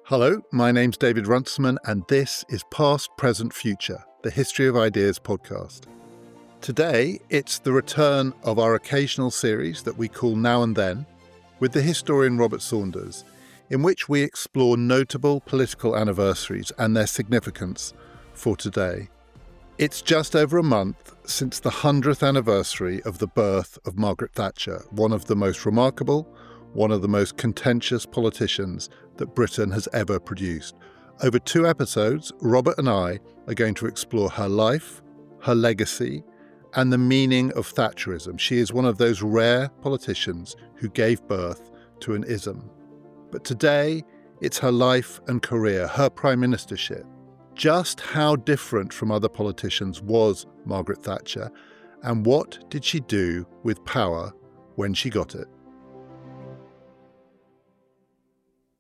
Hello, my name's David Runciman, and this is Past, Present, Future, the History of Ideas podcast. Today, it's the return of our occasional series that we call Now and Then, with the historian Robert Saunders, in which we explore notable political anniversaries and their significance for today. It's just over a month since the 100th anniversary of the birth of Margaret Thatcher, one of the most remarkable, one of the most contentious politicians that Britain has ever produced. Over 2 episodes, Robert and I are going to explore her life, her legacy, and the meaning of Thatcherism. She is one of those rare politicians who gave birth to an ism. But today, it's her life and career, her prime ministership. Just how different from other politicians was Margaret Thatcher, and what did she do with power when she got it?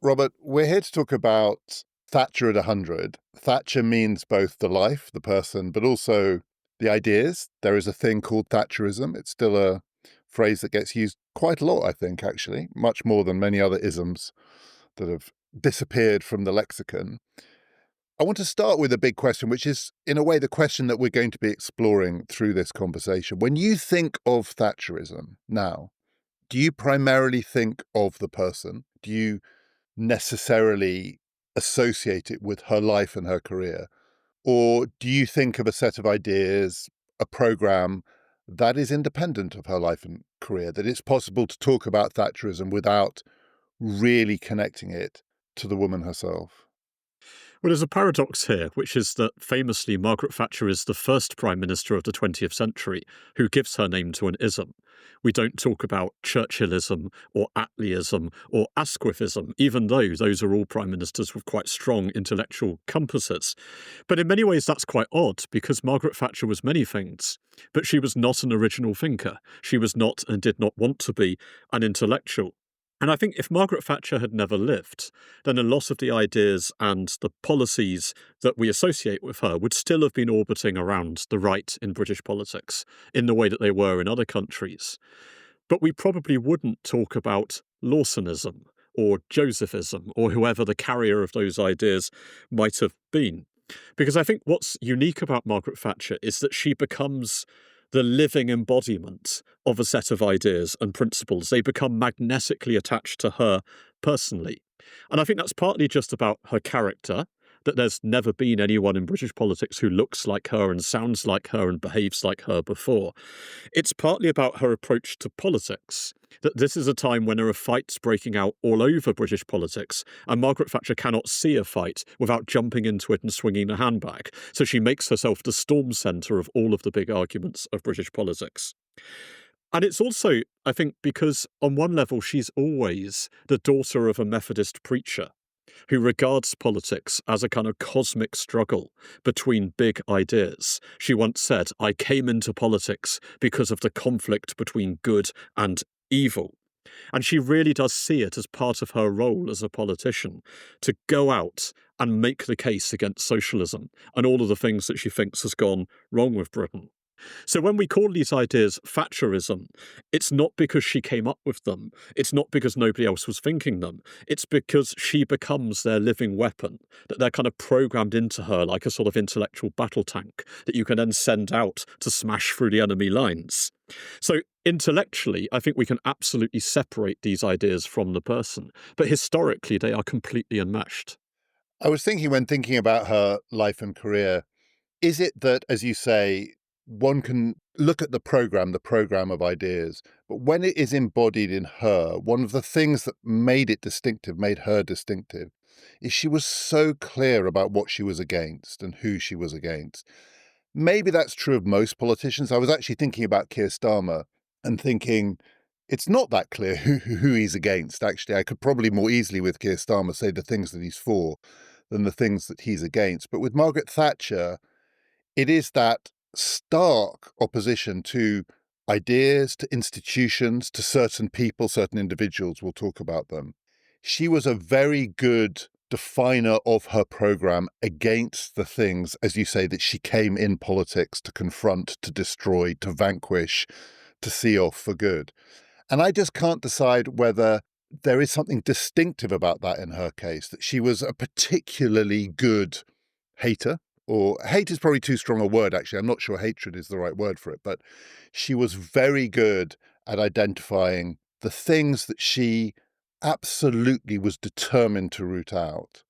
Robert, we're here to talk about Thatcher at 100. Thatcher means both the life, the person, but also the ideas. There is a thing called Thatcherism. It's still a phrase that gets used quite a lot, I think, actually, much more than many other isms that have disappeared from the lexicon. I want to start with a big question, which is, in a way, the question that we're going to be exploring through this conversation. When you think of Thatcherism now, do you primarily think of the person? Do you necessarily associate it with her life and her career? Or do you think of a set of ideas, a program that is independent of her life and career, that it's possible to talk about Thatcherism without really connecting it to the woman herself? Well, there's a paradox here, which is that famously Margaret Thatcher is the first Prime Minister of the 20th century who gives her name to an ism. We don't talk about Churchillism or Attleeism or Asquithism, even though those are all Prime Ministers with quite strong intellectual compasses. But in many ways that's quite odd, because Margaret Thatcher was many things, but she was not an original thinker. She was not and did not want to be an intellectual. And I think if Margaret Thatcher had never lived, then a lot of the ideas and the policies that we associate with her would still have been orbiting around the right in British politics in the way that they were in other countries. But we probably wouldn't talk about Lawsonism or Josephism or whoever the carrier of those ideas might have been. Because I think what's unique about Margaret Thatcher is that she becomes the living embodiment of a set of ideas and principles. They become magnetically attached to her personally. And I think that's partly just about her character, that there's never been anyone in British politics who looks like her and sounds like her and behaves like her before. It's partly about her approach to politics, that this is a time when there are fights breaking out all over British politics, and Margaret Thatcher cannot see a fight without jumping into it and swinging the handbag. So she makes herself the storm centre of all of the big arguments of British politics. And it's also, I think, because on one level she's always the daughter of a Methodist preacher who regards politics as a kind of cosmic struggle between big ideas. She once said, "I came into politics because of the conflict between good and evil." And she really does see it as part of her role as a politician to go out and make the case against socialism and all of the things that she thinks has gone wrong with Britain. So when we call these ideas Thatcherism, it's not because she came up with them. It's not because nobody else was thinking them. It's because she becomes their living weapon, that they're kind of programmed into her like a sort of intellectual battle tank that you can then send out to smash through the enemy lines. So intellectually, I think we can absolutely separate these ideas from the person. But historically, they are completely enmeshed. I was thinking, when thinking about her life and career, is it that, as you say, one can look at the program of ideas, but when it is embodied in her, one of the things that made her distinctive, is she was so clear about what she was against and who she was against. Maybe that's true of most politicians. I was actually thinking about Keir Starmer and thinking, it's not that clear who he's against. Actually, I could probably more easily with Keir Starmer say the things that he's for than the things that he's against. But with Margaret Thatcher, it is that stark opposition to ideas, to institutions, to certain people, certain individuals. We'll talk about them. She was a very good definer of her programme against the things, as you say, that she came in politics to confront, to destroy, to vanquish, to see off for good. And I just can't decide whether there is something distinctive about that in her case, that she was a particularly good hater, or hate is probably too strong a word, actually. I'm not sure hatred is the right word for it, but she was very good at identifying the things that she absolutely was determined to root out,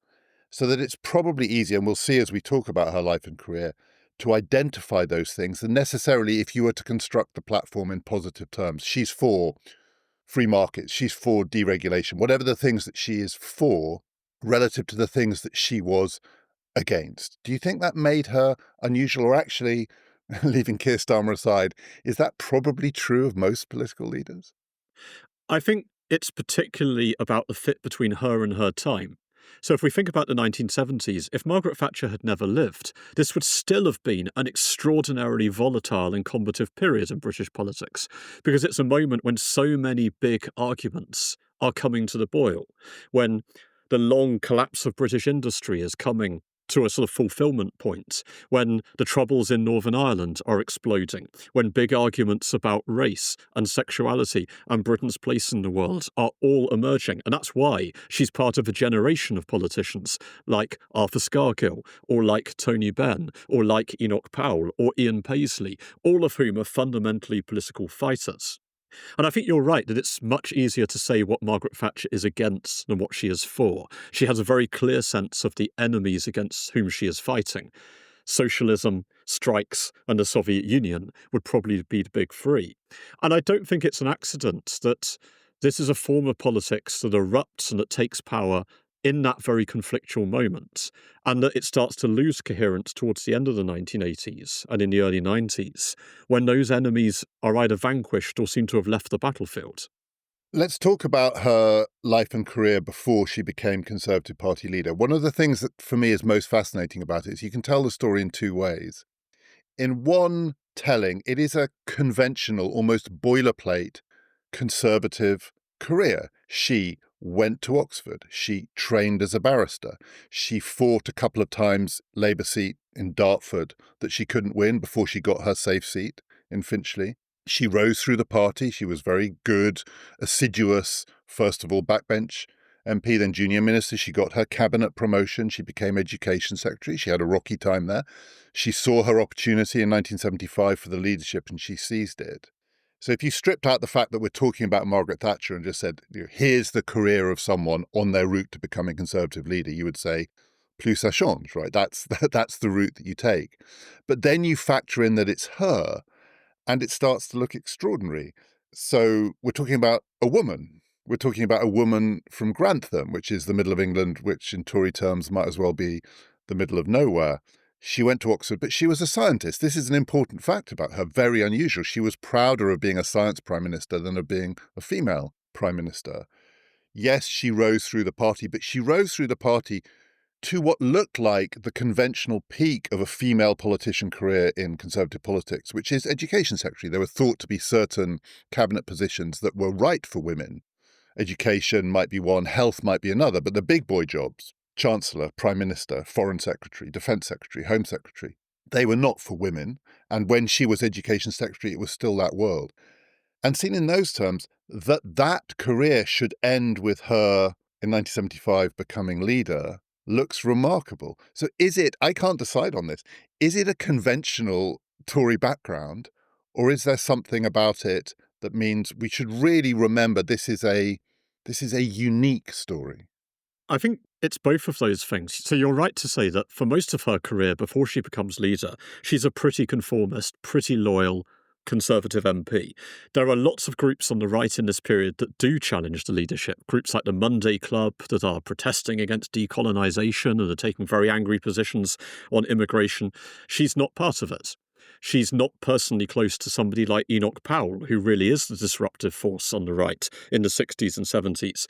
so that it's probably easier, and we'll see as we talk about her life and career, to identify those things than necessarily if you were to construct the platform in positive terms. She's for free markets, she's for deregulation, whatever the things that she is for relative to the things that she was against. Do you think that made her unusual, or actually, leaving Keir Starmer aside, is that probably true of most political leaders? I think it's particularly about the fit between her and her time. So if we think about the 1970s, if Margaret Thatcher had never lived, this would still have been an extraordinarily volatile and combative period in British politics, because it's a moment when so many big arguments are coming to the boil, when the long collapse of British industry is coming to a sort of fulfillment point, when the troubles in Northern Ireland are exploding, when big arguments about race and sexuality and Britain's place in the world are all emerging. And that's why she's part of a generation of politicians like Arthur Scargill, or like Tony Benn, or like Enoch Powell, or Ian Paisley, all of whom are fundamentally political fighters. And I think you're right that it's much easier to say what Margaret Thatcher is against than what she is for. She has a very clear sense of the enemies against whom she is fighting. Socialism, strikes, and the Soviet Union would probably be the big three. And I don't think it's an accident that this is a form of politics that erupts and that takes power in that very conflictual moment, and that it starts to lose coherence towards the end of the 1980s and in the early 90s, when those enemies are either vanquished or seem to have left the battlefield. Let's talk about her life and career before she became Conservative Party leader. One of the things that for me is most fascinating about it is you can tell the story in two ways. In one telling, it is a conventional, almost boilerplate Conservative career. She went to Oxford. She trained as a barrister. She fought a couple of times Labour seat in Dartford that she couldn't win before she got her safe seat in Finchley. She rose through the party. She was very good, assiduous, first of all, backbench MP, then junior minister. She got her cabinet promotion. She became education secretary. She had a rocky time there. She saw her opportunity in 1975 for the leadership and she seized it. So if you stripped out the fact that we're talking about Margaret Thatcher and just said, here's the career of someone on their route to becoming Conservative leader, you would say, plus ça change, right? That's the route that you take. But then you factor in that it's her, and it starts to look extraordinary. So we're talking about a woman. We're talking about a woman from Grantham, which is the middle of England, which in Tory terms might as well be the middle of nowhere. She went to Oxford, but she was a scientist. This is an important fact about her, very unusual. She was prouder of being a science prime minister than of being a female prime minister. Yes, she rose through the party, but she rose through the party to what looked like the conventional peak of a female politician career in Conservative politics, which is education secretary. There were thought to be certain cabinet positions that were right for women. Education might be one, health might be another, but the big boy jobs, Chancellor, Prime Minister, Foreign Secretary, Defence Secretary, Home Secretary, they were not for women. And when she was Education Secretary, it was still that world. And seen in those terms, that career should end with her in 1975 becoming leader looks remarkable. So I can't decide on this, is it a conventional Tory background, or is there something about it that means we should really remember this is a unique story? I think it's both of those things. So you're right to say that for most of her career, before she becomes leader, she's a pretty conformist, pretty loyal Conservative MP. There are lots of groups on the right in this period that do challenge the leadership. Groups like the Monday Club that are protesting against decolonisation and are taking very angry positions on immigration. She's not part of it. She's not personally close to somebody like Enoch Powell, who really is the disruptive force on the right in the 60s and 70s.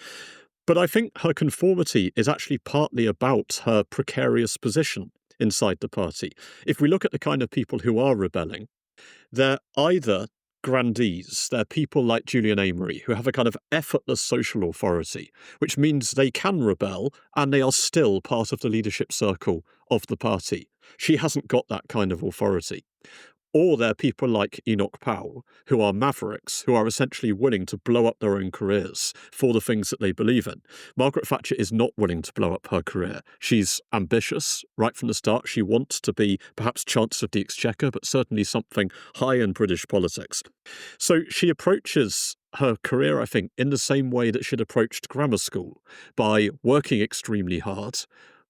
But I think her conformity is actually partly about her precarious position inside the party. If we look at the kind of people who are rebelling, they're either grandees. They're people like Julian Amory who have a kind of effortless social authority, which means they can rebel and they are still part of the leadership circle of the party. She hasn't got that kind of authority. Or they're people like Enoch Powell, who are mavericks, who are essentially willing to blow up their own careers for the things that they believe in. Margaret Thatcher is not willing to blow up her career. She's ambitious right from the start. She wants to be perhaps Chancellor of the Exchequer, but certainly something high in British politics. So she approaches her career, I think, in the same way that she'd approached grammar school, by working extremely hard,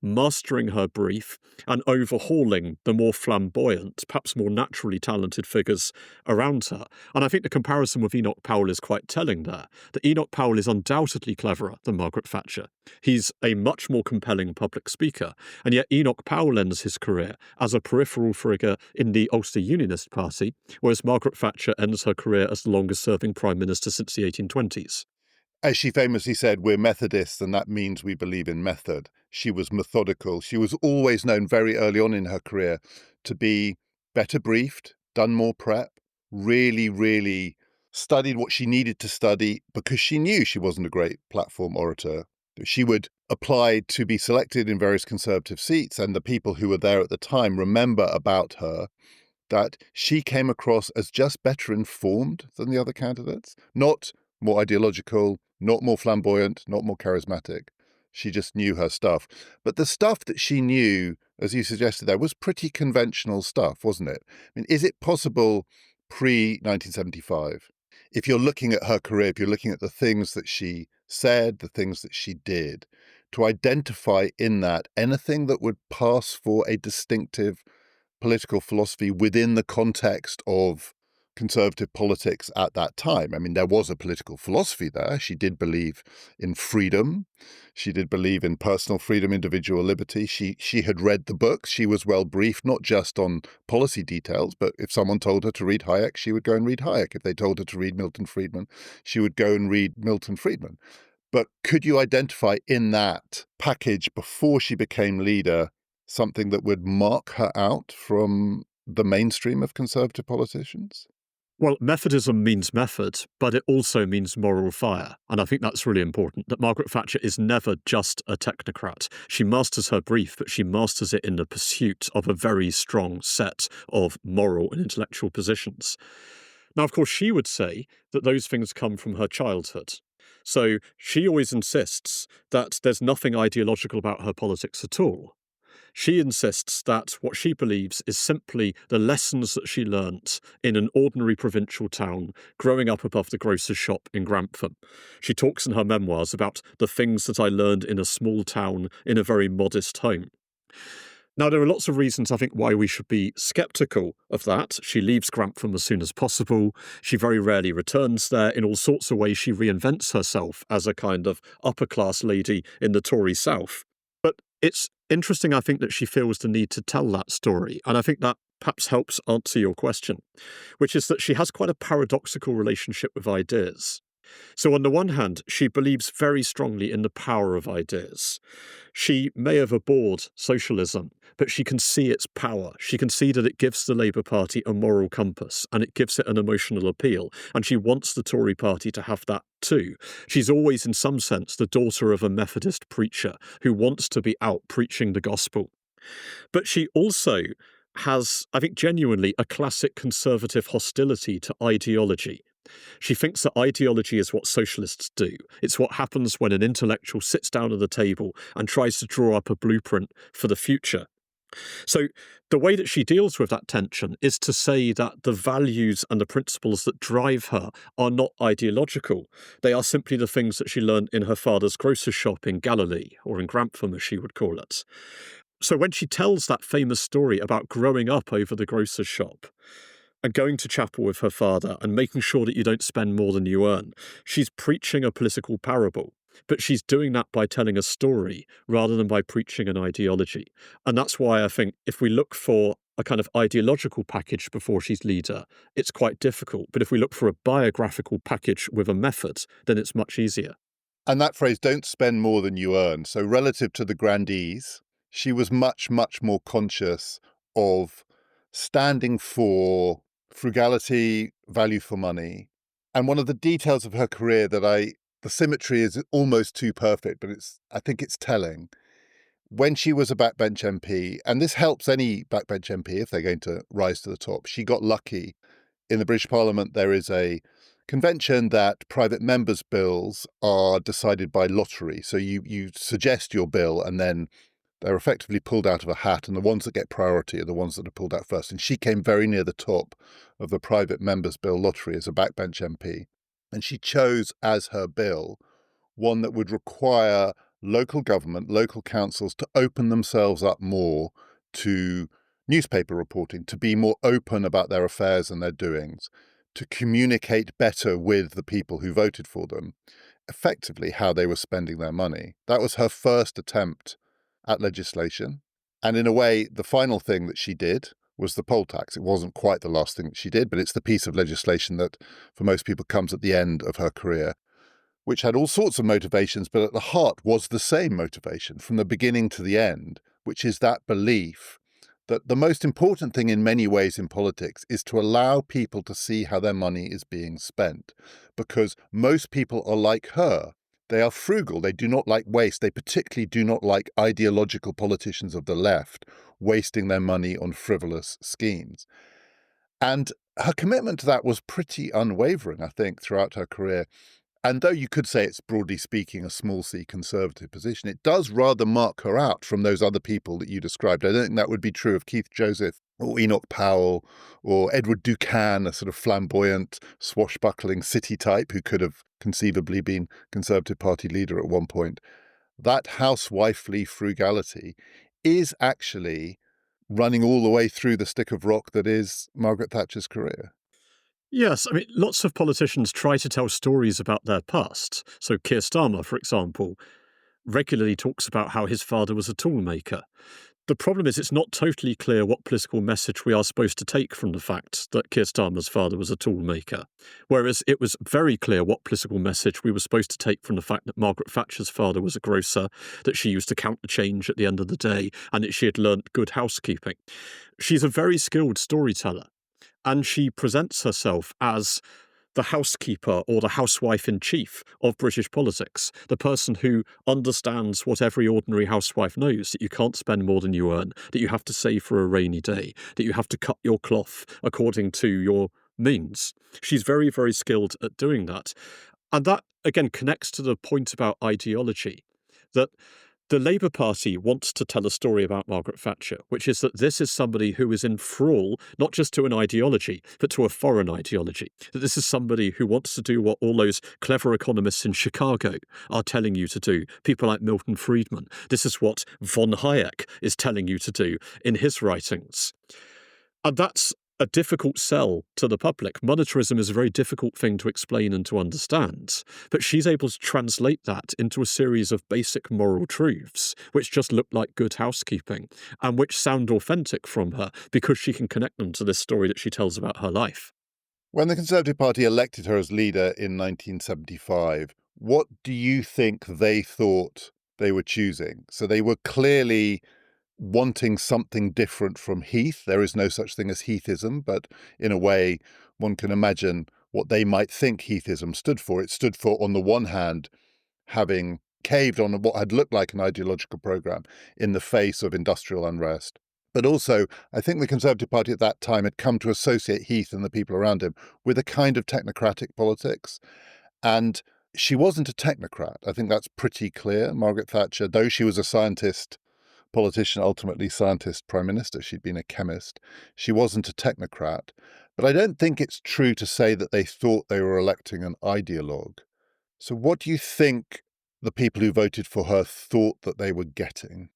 mastering her brief, and overhauling the more flamboyant, perhaps more naturally talented figures around her. And I think the comparison with Enoch Powell is quite telling there, that Enoch Powell is undoubtedly cleverer than Margaret Thatcher. He's a much more compelling public speaker, and yet Enoch Powell ends his career as a peripheral figure in the Ulster Unionist Party, whereas Margaret Thatcher ends her career as the longest-serving Prime Minister since the 1820s. As she famously said, we're Methodists, and that means we believe in method. She was methodical. She was always known very early on in her career to be better briefed, done more prep, really, really studied what she needed to study because she knew she wasn't a great platform orator. She would apply to be selected in various Conservative seats, and the people who were there at the time remember about her that she came across as just better informed than the other candidates, not more ideological, not more flamboyant, not more charismatic. She just knew her stuff. But the stuff that she knew, as you suggested there, was pretty conventional stuff, wasn't it? I mean, is it possible pre-1975, if you're looking at her career, if you're looking at the things that she said, the things that she did, to identify in that anything that would pass for a distinctive political philosophy within the context of Conservative politics at that time? I mean, there was a political philosophy there. She did believe in freedom. She did believe in personal freedom, individual liberty. She had read the books. She was well briefed, not just on policy details, but if someone told her to read Hayek, she would go and read Hayek. If they told her to read Milton Friedman, she would go and read Milton Friedman. But could you identify in that package before she became leader something that would mark her out from the mainstream of Conservative politicians? Well, Methodism means method, but it also means moral fire. And I think that's really important, that Margaret Thatcher is never just a technocrat. She masters her brief, but she masters it in the pursuit of a very strong set of moral and intellectual positions. Now, of course, she would say that those things come from her childhood. So she always insists that there's nothing ideological about her politics at all. She insists that what she believes is simply the lessons that she learnt in an ordinary provincial town growing up above the grocer's shop in Grantham. She talks in her memoirs about the things that I learned in a small town in a very modest home. Now, there are lots of reasons, I think, why we should be sceptical of that. She leaves Grantham as soon as possible. She very rarely returns there. In all sorts of ways, she reinvents herself as a kind of upper-class lady in the Tory South. But it's interesting, I think, that she feels the need to tell that story. And I think that perhaps helps answer your question, which is that she has quite a paradoxical relationship with ideas. So on the one hand, she believes very strongly in the power of ideas. She may have abhorred socialism, but she can see its power. She can see that it gives the Labour Party a moral compass and it gives it an emotional appeal. And she wants the Tory party to have that too. She's always, in some sense, the daughter of a Methodist preacher who wants to be out preaching the gospel. But she also has, I think, genuinely a classic conservative hostility to ideology. She thinks that ideology is what socialists do. It's what happens when an intellectual sits down at the table and tries to draw up a blueprint for the future. So the way that she deals with that tension is to say that the values and the principles that drive her are not ideological. They are simply the things that she learned in her father's grocer's shop in Galilee, or in Grantham, as she would call it. So when she tells that famous story about growing up over the grocer's shop, and going to chapel with her father and making sure that you don't spend more than you earn, she's preaching a political parable. But she's doing that by telling a story rather than by preaching an ideology. And that's why I think if we look for a kind of ideological package before she's leader, it's quite difficult. But if we look for a biographical package with a method, then it's much easier. And that phrase, don't spend more than you earn. So relative to the grandees, she was much, much more conscious of standing for frugality, value for money. And one of the details of her career the symmetry is almost too perfect, but I think it's telling. When she was a backbench MP, and this helps any backbench MP if they're going to rise to the top, she got lucky. In the British Parliament, there is a convention that private members' bills are decided by lottery. So you suggest your bill and then they're effectively pulled out of a hat, and the ones that get priority are the ones that are pulled out first. And she came very near the top of the private members' bill lottery as a backbench MP. And she chose as her bill one that would require local government, local councils to open themselves up more to newspaper reporting, to be more open about their affairs and their doings, to communicate better with the people who voted for them, effectively how they were spending their money. That was her first attempt at legislation. And in a way, the final thing that she did was the poll tax. It wasn't quite the last thing that she did, but it's the piece of legislation that, for most people, comes at the end of her career, which had all sorts of motivations, but at the heart was the same motivation from the beginning to the end, which is that belief that the most important thing in many ways in politics is to allow people to see how their money is being spent, because most people are like her. They are frugal. They do not like waste. They particularly do not like ideological politicians of the left wasting their money on frivolous schemes. And her commitment to that was pretty unwavering, I think, throughout her career. And though you could say it's, broadly speaking, a small c conservative position, it does rather mark her out from those other people that you described. I don't think that would be true of Keith Joseph or Enoch Powell or Edward Buchan, a sort of flamboyant, swashbuckling city type who could have conceivably been Conservative Party leader at one point. That housewifely frugality is actually running all the way through the stick of rock that is Margaret Thatcher's career. Yes, I mean, lots of politicians try to tell stories about their past. So Keir Starmer, for example, regularly talks about how his father was a toolmaker. The problem is it's not totally clear what political message we are supposed to take from the fact that Keir Starmer's father was a toolmaker, whereas it was very clear what political message we were supposed to take from the fact that Margaret Thatcher's father was a grocer, that she used to count the change at the end of the day, and that she had learnt good housekeeping. She's a very skilled storyteller, and she presents herself as the housekeeper or the housewife-in-chief of British politics, the person who understands what every ordinary housewife knows, that you can't spend more than you earn, that you have to save for a rainy day, that you have to cut your cloth according to your means. She's very, very skilled at doing that. And that, again, connects to the point about ideology, that the Labour Party wants to tell a story about Margaret Thatcher, which is that this is somebody who is in thrall, not just to an ideology, but to a foreign ideology. That this is somebody who wants to do what all those clever economists in Chicago are telling you to do, people like Milton Friedman. This is what von Hayek is telling you to do in his writings. And that's a difficult sell to the public. Monetarism is a very difficult thing to explain and to understand, but she's able to translate that into a series of basic moral truths, which just look like good housekeeping and which sound authentic from her because she can connect them to this story that she tells about her life. When the Conservative Party elected her as leader in 1975, what do you think they thought they were choosing? So they were clearly wanting something different from Heath. There is no such thing as Heathism, but in a way, one can imagine what they might think Heathism stood for. It stood for, on the one hand, having caved on what had looked like an ideological programme in the face of industrial unrest. But also, I think the Conservative Party at that time had come to associate Heath and the people around him with a kind of technocratic politics. And she wasn't a technocrat. I think that's pretty clear. Margaret Thatcher, though she was a scientist, politician, ultimately scientist, prime minister. She'd been a chemist. She wasn't a technocrat. But I don't think it's true to say that they thought they were electing an ideologue. So what do you think the people who voted for her thought that they were getting?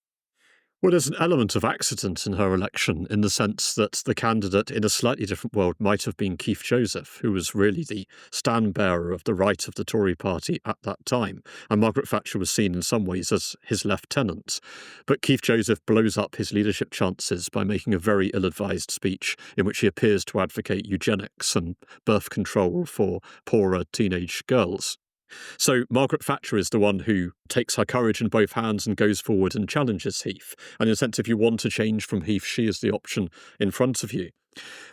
Well, there's an element of accident in her election in the sense that the candidate in a slightly different world might have been Keith Joseph, who was really the stand-bearer of the right of the Tory party at that time. And Margaret Thatcher was seen in some ways as his lieutenant. But Keith Joseph blows up his leadership chances by making a very ill-advised speech in which he appears to advocate eugenics and birth control for poorer teenage girls. So Margaret Thatcher is the one who takes her courage in both hands and goes forward and challenges Heath. And in a sense, if you want to change from Heath, she is the option in front of you.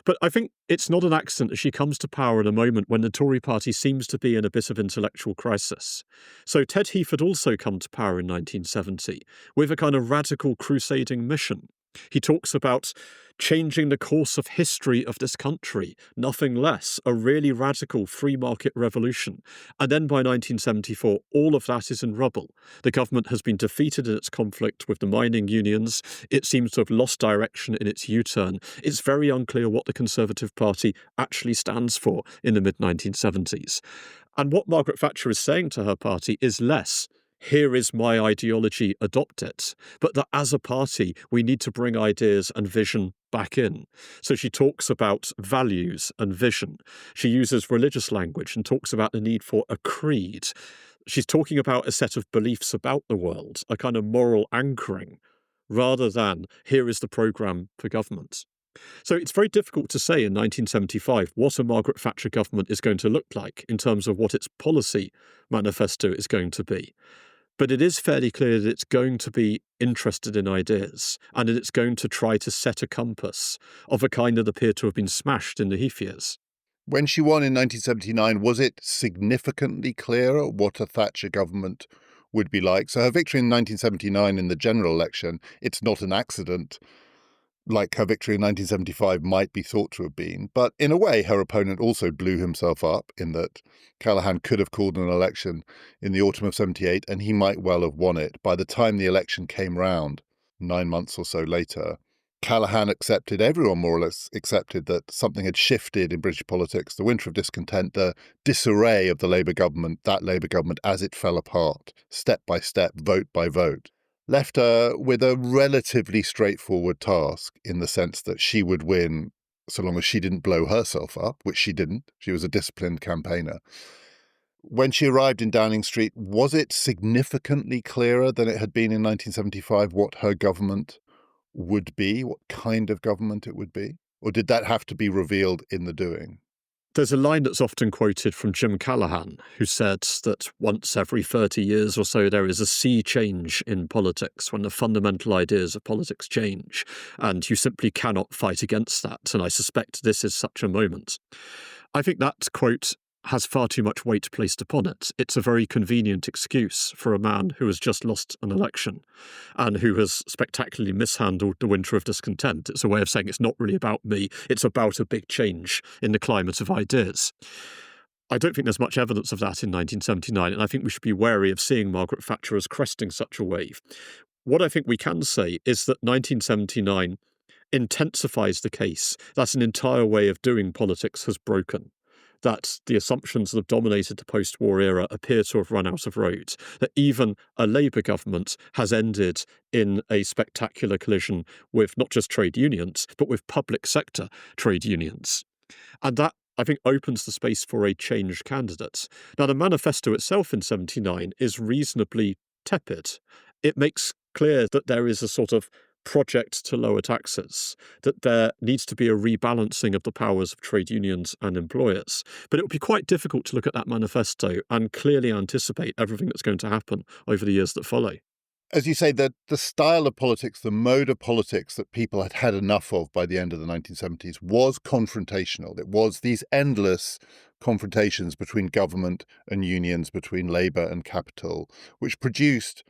But I think it's not an accident that she comes to power at a moment when the Tory party seems to be in a bit of intellectual crisis. So Ted Heath had also come to power in 1970 with a kind of radical crusading mission. He talks about changing the course of history of this country, nothing less, a really radical free market revolution. And then by 1974, all of that is in rubble. The government has been defeated in its conflict with the mining unions. It seems to have lost direction in its U-turn. It's very unclear what the Conservative Party actually stands for in the mid-1970s. And what Margaret Thatcher is saying to her party is less, here is my ideology, adopt it, but that as a party, we need to bring ideas and vision back in. So she talks about values and vision. She uses religious language and talks about the need for a creed. She's talking about a set of beliefs about the world, a kind of moral anchoring, rather than here is the programme for government. So it's very difficult to say in 1975 what a Margaret Thatcher government is going to look like in terms of what its policy manifesto is going to be. But it is fairly clear that it's going to be interested in ideas and that it's going to try to set a compass of a kind that appeared to have been smashed in the Heath years. When she won in 1979, was it significantly clearer what a Thatcher government would be like? So her victory in 1979 in the general election, it's not an accident like her victory in 1975 might be thought to have been. But in a way, her opponent also blew himself up in that Callaghan could have called an election in the autumn of 78 and he might well have won it. By the time the election came round, 9 months or so later, Callaghan accepted, everyone more or less accepted, that something had shifted in British politics, the winter of discontent, the disarray of the Labour government, that Labour government as it fell apart, step by step, vote by vote, left her with a relatively straightforward task in the sense that she would win so long as she didn't blow herself up, which she didn't. She was a disciplined campaigner. When she arrived in Downing Street, was it significantly clearer than it had been in 1975 what her government would be, what kind of government it would be? Or did that have to be revealed in the doing? There's a line that's often quoted from Jim Callaghan, who said that once every 30 years or so, there is a sea change in politics when the fundamental ideas of politics change, and you simply cannot fight against that. And I suspect this is such a moment. I think that quote has far too much weight placed upon it. It's a very convenient excuse for a man who has just lost an election and who has spectacularly mishandled the winter of discontent. It's a way of saying it's not really about me, it's about a big change in the climate of ideas. I don't think there's much evidence of that in 1979, and I think we should be wary of seeing Margaret Thatcher as cresting such a wave. What I think we can say is that 1979 intensifies the case that an entire way of doing politics has broken, that the assumptions that have dominated the post-war era appear to have run out of road, that even a Labour government has ended in a spectacular collision with not just trade unions, but with public sector trade unions. And that, I think, opens the space for a changed candidate. Now, the manifesto itself in 79 is reasonably tepid. It makes clear that there is a sort of project to lower taxes, that there needs to be a rebalancing of the powers of trade unions and employers. But it would be quite difficult to look at that manifesto and clearly anticipate everything that's going to happen over the years that follow. As you say, the style of politics, the mode of politics that people had had enough of by the end of the 1970s was confrontational. It was these endless confrontations between government and unions, between labour and capital, which produced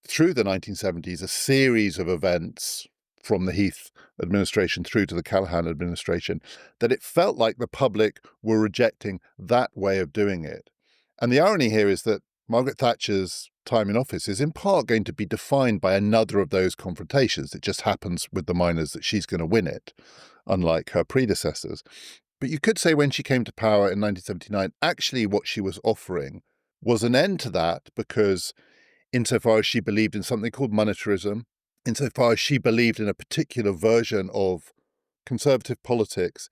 through the 1970s a series of events from the Heath administration through to the Callaghan administration that it felt like the public were rejecting that way of doing it. And the irony here is that Margaret Thatcher's time in office is in part going to be defined by another of those confrontations. It just happens with the miners that she's going to win it, unlike her predecessors. But you could say when she came to power in 1979, actually what she was offering was an end to that, because insofar as she believed in something called monetarism, insofar as she believed in a particular version of conservative politics,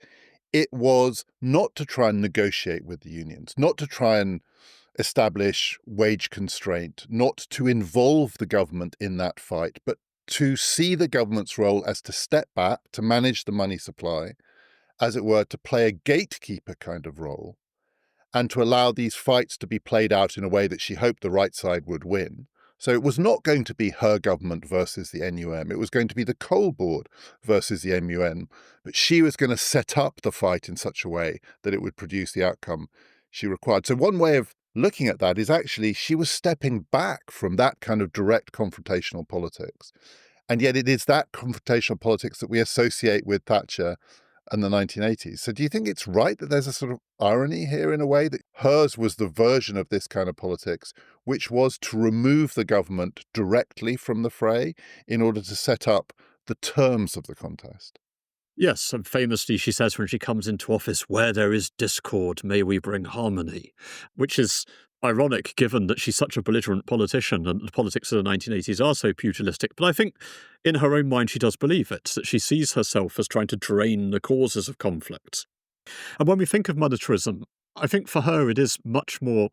it was not to try and negotiate with the unions, not to try and establish wage constraint, not to involve the government in that fight, but to see the government's role as to step back, to manage the money supply, as it were, to play a gatekeeper kind of role, and to allow these fights to be played out in a way that she hoped the right side would win, So it was not going to be her government versus the NUM. It was going to be the coal board versus the MUN. But she was going to set up the fight in such a way that it would produce the outcome she required. So one way of looking at that is actually she was stepping back from that kind of direct confrontational politics. And yet it is that confrontational politics that we associate with Thatcher and the 1980s. So do you think it's right that there's a sort of irony here in a way that hers was the version of this kind of politics, which was to remove the government directly from the fray in order to set up the terms of the contest? Yes, and famously she says when she comes into office, "Where there is discord, may we bring harmony," which is ironic given that she's such a belligerent politician and the politics of the 1980s are so pugilistic. But I think in her own mind she does believe it, that she sees herself as trying to drain the causes of conflict. And when we think of monetarism, I think for her it is much more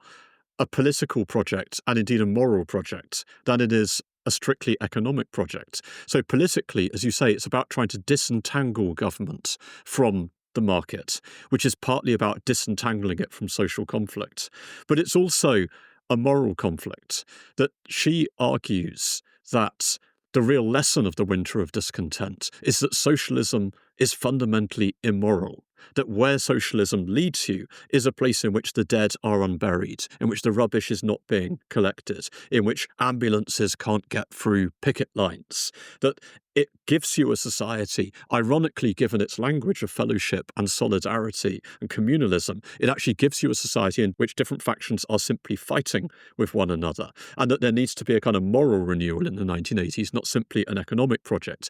a political project and indeed a moral project than it is a strictly economic project. So politically, as you say, it's about trying to disentangle government from the market, which is partly about disentangling it from social conflict. But it's also a moral conflict that she argues that the real lesson of the winter of discontent is that socialism is fundamentally immoral, that where socialism leads you is a place in which the dead are unburied, in which the rubbish is not being collected, in which ambulances can't get through picket lines, that it gives you a society, ironically given its language of fellowship and solidarity and communalism, it actually gives you a society in which different factions are simply fighting with one another, and that there needs to be a kind of moral renewal in the 1980s, not simply an economic project.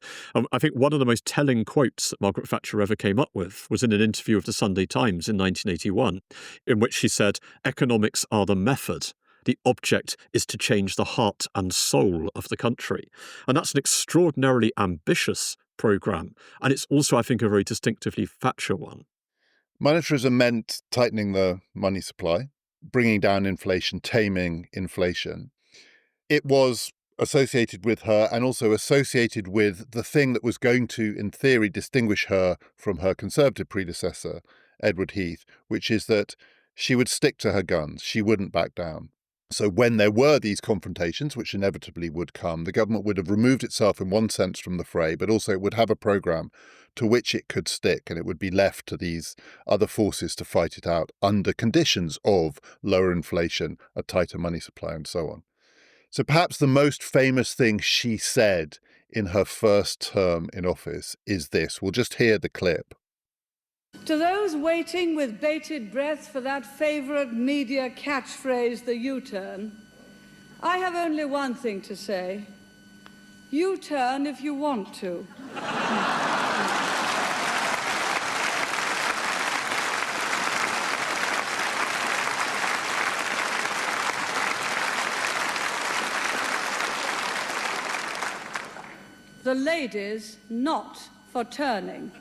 I think one of the most telling quotes that Margaret Thatcher ever came up with was in an interview with the Sunday Times in 1981, in which she said, "Economics are the method. The object is to change the heart and soul of the country." And that's an extraordinarily ambitious programme. And it's also, I think, a very distinctively Thatcher one. Monetarism meant tightening the money supply, bringing down inflation, taming inflation. It was associated with her and also associated with the thing that was going to, in theory, distinguish her from her Conservative predecessor, Edward Heath, which is that she would stick to her guns. She wouldn't back down. So when there were these confrontations, which inevitably would come, the government would have removed itself in one sense from the fray, but also it would have a programme to which it could stick, and it would be left to these other forces to fight it out under conditions of lower inflation, a tighter money supply, and so on. So perhaps the most famous thing she said in her first term in office is this. We'll just hear the clip. To those waiting with bated breath for that favourite media catchphrase, the U-turn, I have only one thing to say. U-turn if you want to. The ladies not for turning.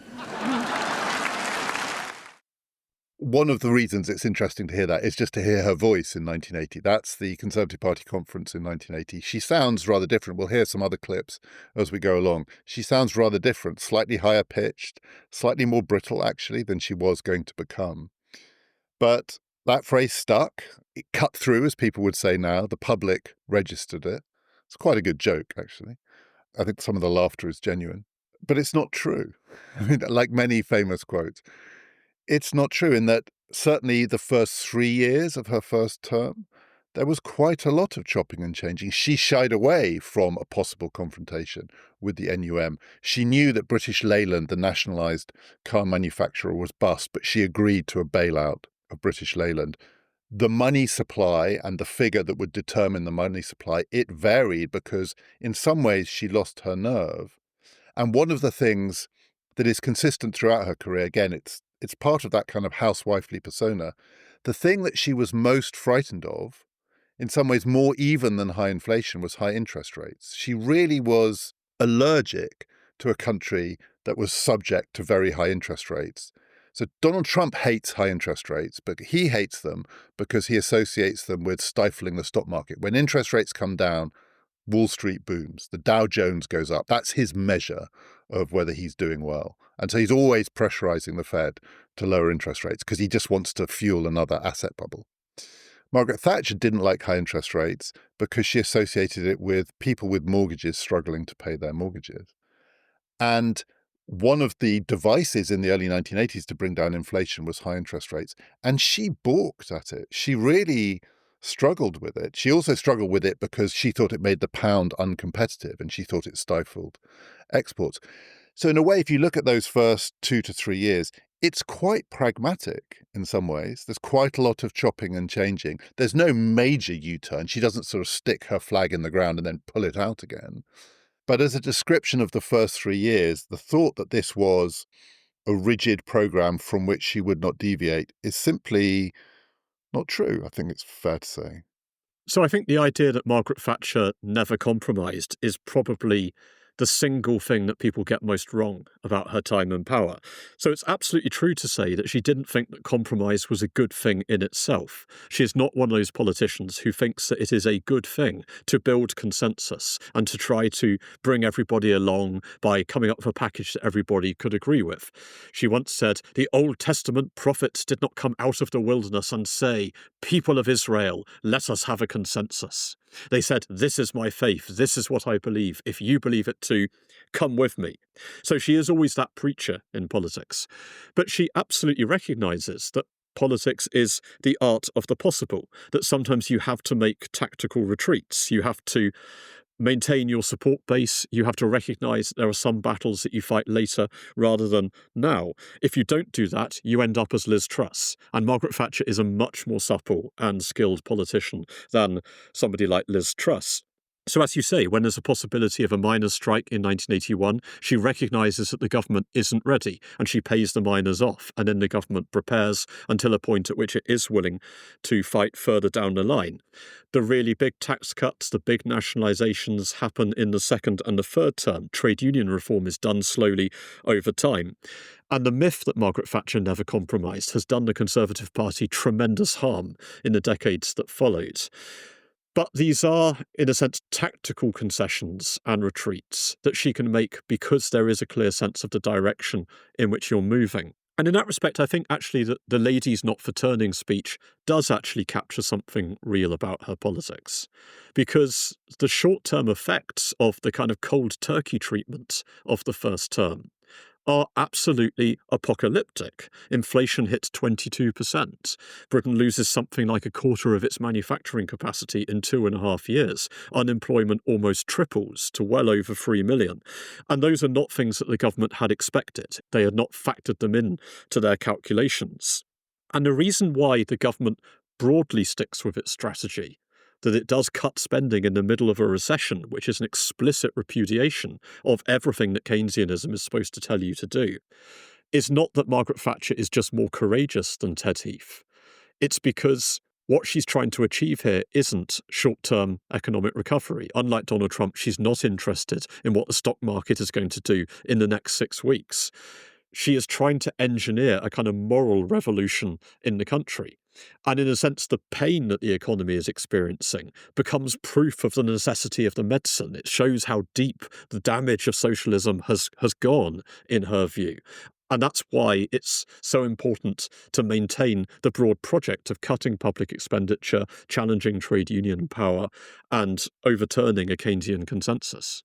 One of the reasons it's interesting to hear that is just to hear her voice in 1980. That's the Conservative Party conference in 1980. She sounds rather different. We'll hear some other clips as we go along. She sounds rather different, slightly higher pitched, slightly more brittle, actually, than she was going to become. But that phrase stuck. It cut through, as people would say now. The public registered it. It's quite a good joke, actually. I think some of the laughter is genuine. But it's not true. I mean, like many famous quotes, it's not true in that certainly the first 3 years of her first term, there was quite a lot of chopping and changing. She shied away from a possible confrontation with the NUM. She knew that British Leyland, the nationalised car manufacturer, was bust, but she agreed to a bailout of British Leyland. The money supply and the figure that would determine the money supply, it varied because in some ways she lost her nerve. And one of the things that is consistent throughout her career, again, it's part of that kind of housewifely persona, the thing that she was most frightened of, in some ways more even than high inflation, was high interest rates. She really was allergic to a country that was subject to very high interest rates. So Donald Trump hates high interest rates, but he hates them because he associates them with stifling the stock market. When interest rates come down, Wall Street booms, the Dow Jones goes up. That's his measure of whether he's doing well. And so he's always pressurizing the Fed to lower interest rates because he just wants to fuel another asset bubble. Margaret Thatcher didn't like high interest rates because she associated it with people with mortgages struggling to pay their mortgages. And one of the devices in the early 1980s to bring down inflation was high interest rates. And she balked at it. She really struggled with it. She also struggled with it because she thought it made the pound uncompetitive and she thought it stifled exports. So in a way, if you look at those first 2 to 3 years, it's quite pragmatic in some ways. There's quite a lot of chopping and changing. There's no major U-turn. She doesn't sort of stick her flag in the ground and then pull it out again. But as a description of the first 3 years, the thought that this was a rigid program from which she would not deviate is simply not true, I think it's fair to say. So I think the idea that Margaret Thatcher never compromised is probably the single thing that people get most wrong about her time in power. So it's absolutely true to say that she didn't think that compromise was a good thing in itself. She is not one of those politicians who thinks that it is a good thing to build consensus and to try to bring everybody along by coming up with a package that everybody could agree with. She once said, "The Old Testament prophets did not come out of the wilderness and say, 'People of Israel, let us have a consensus.' They said, 'This is my faith. This is what I believe. If you believe it too, come with me.'" So she is always that preacher in politics. But she absolutely recognises that politics is the art of the possible, that sometimes you have to make tactical retreats. You have to maintain your support base. You have to recognise that there are some battles that you fight later rather than now. If you don't do that, you end up as Liz Truss. And Margaret Thatcher is a much more supple and skilled politician than somebody like Liz Truss. So as you say, when there's a possibility of a miners' strike in 1981, she recognises that the government isn't ready and she pays the miners off. And then the government prepares until a point at which it is willing to fight further down the line. The really big tax cuts, the big nationalisations happen in the second and the third term. Trade union reform is done slowly over time. And the myth that Margaret Thatcher never compromised has done the Conservative Party tremendous harm in the decades that followed. But these are, in a sense, tactical concessions and retreats that she can make because there is a clear sense of the direction in which you're moving. And in that respect, I think actually that the Ladies Not for Turning speech does actually capture something real about her politics. Because the short-term effects of the kind of cold turkey treatment of the first term are absolutely apocalyptic. Inflation hits 22%. Britain loses something like a quarter of its manufacturing capacity in 2.5 years. Unemployment almost triples to well over 3 million. And those are not things that the government had expected. They had not factored them in to their calculations. And the reason why the government broadly sticks with its strategy, that it does cut spending in the middle of a recession, which is an explicit repudiation of everything that Keynesianism is supposed to tell you to do, is not that Margaret Thatcher is just more courageous than Ted Heath. It's because what she's trying to achieve here isn't short-term economic recovery. Unlike Donald Trump, she's not interested in what the stock market is going to do in the next 6 weeks. She is trying to engineer a kind of moral revolution in the country. And in a sense, the pain that the economy is experiencing becomes proof of the necessity of the medicine. It shows how deep the damage of socialism has gone, in her view. And that's why it's so important to maintain the broad project of cutting public expenditure, challenging trade union power, and overturning a Keynesian consensus.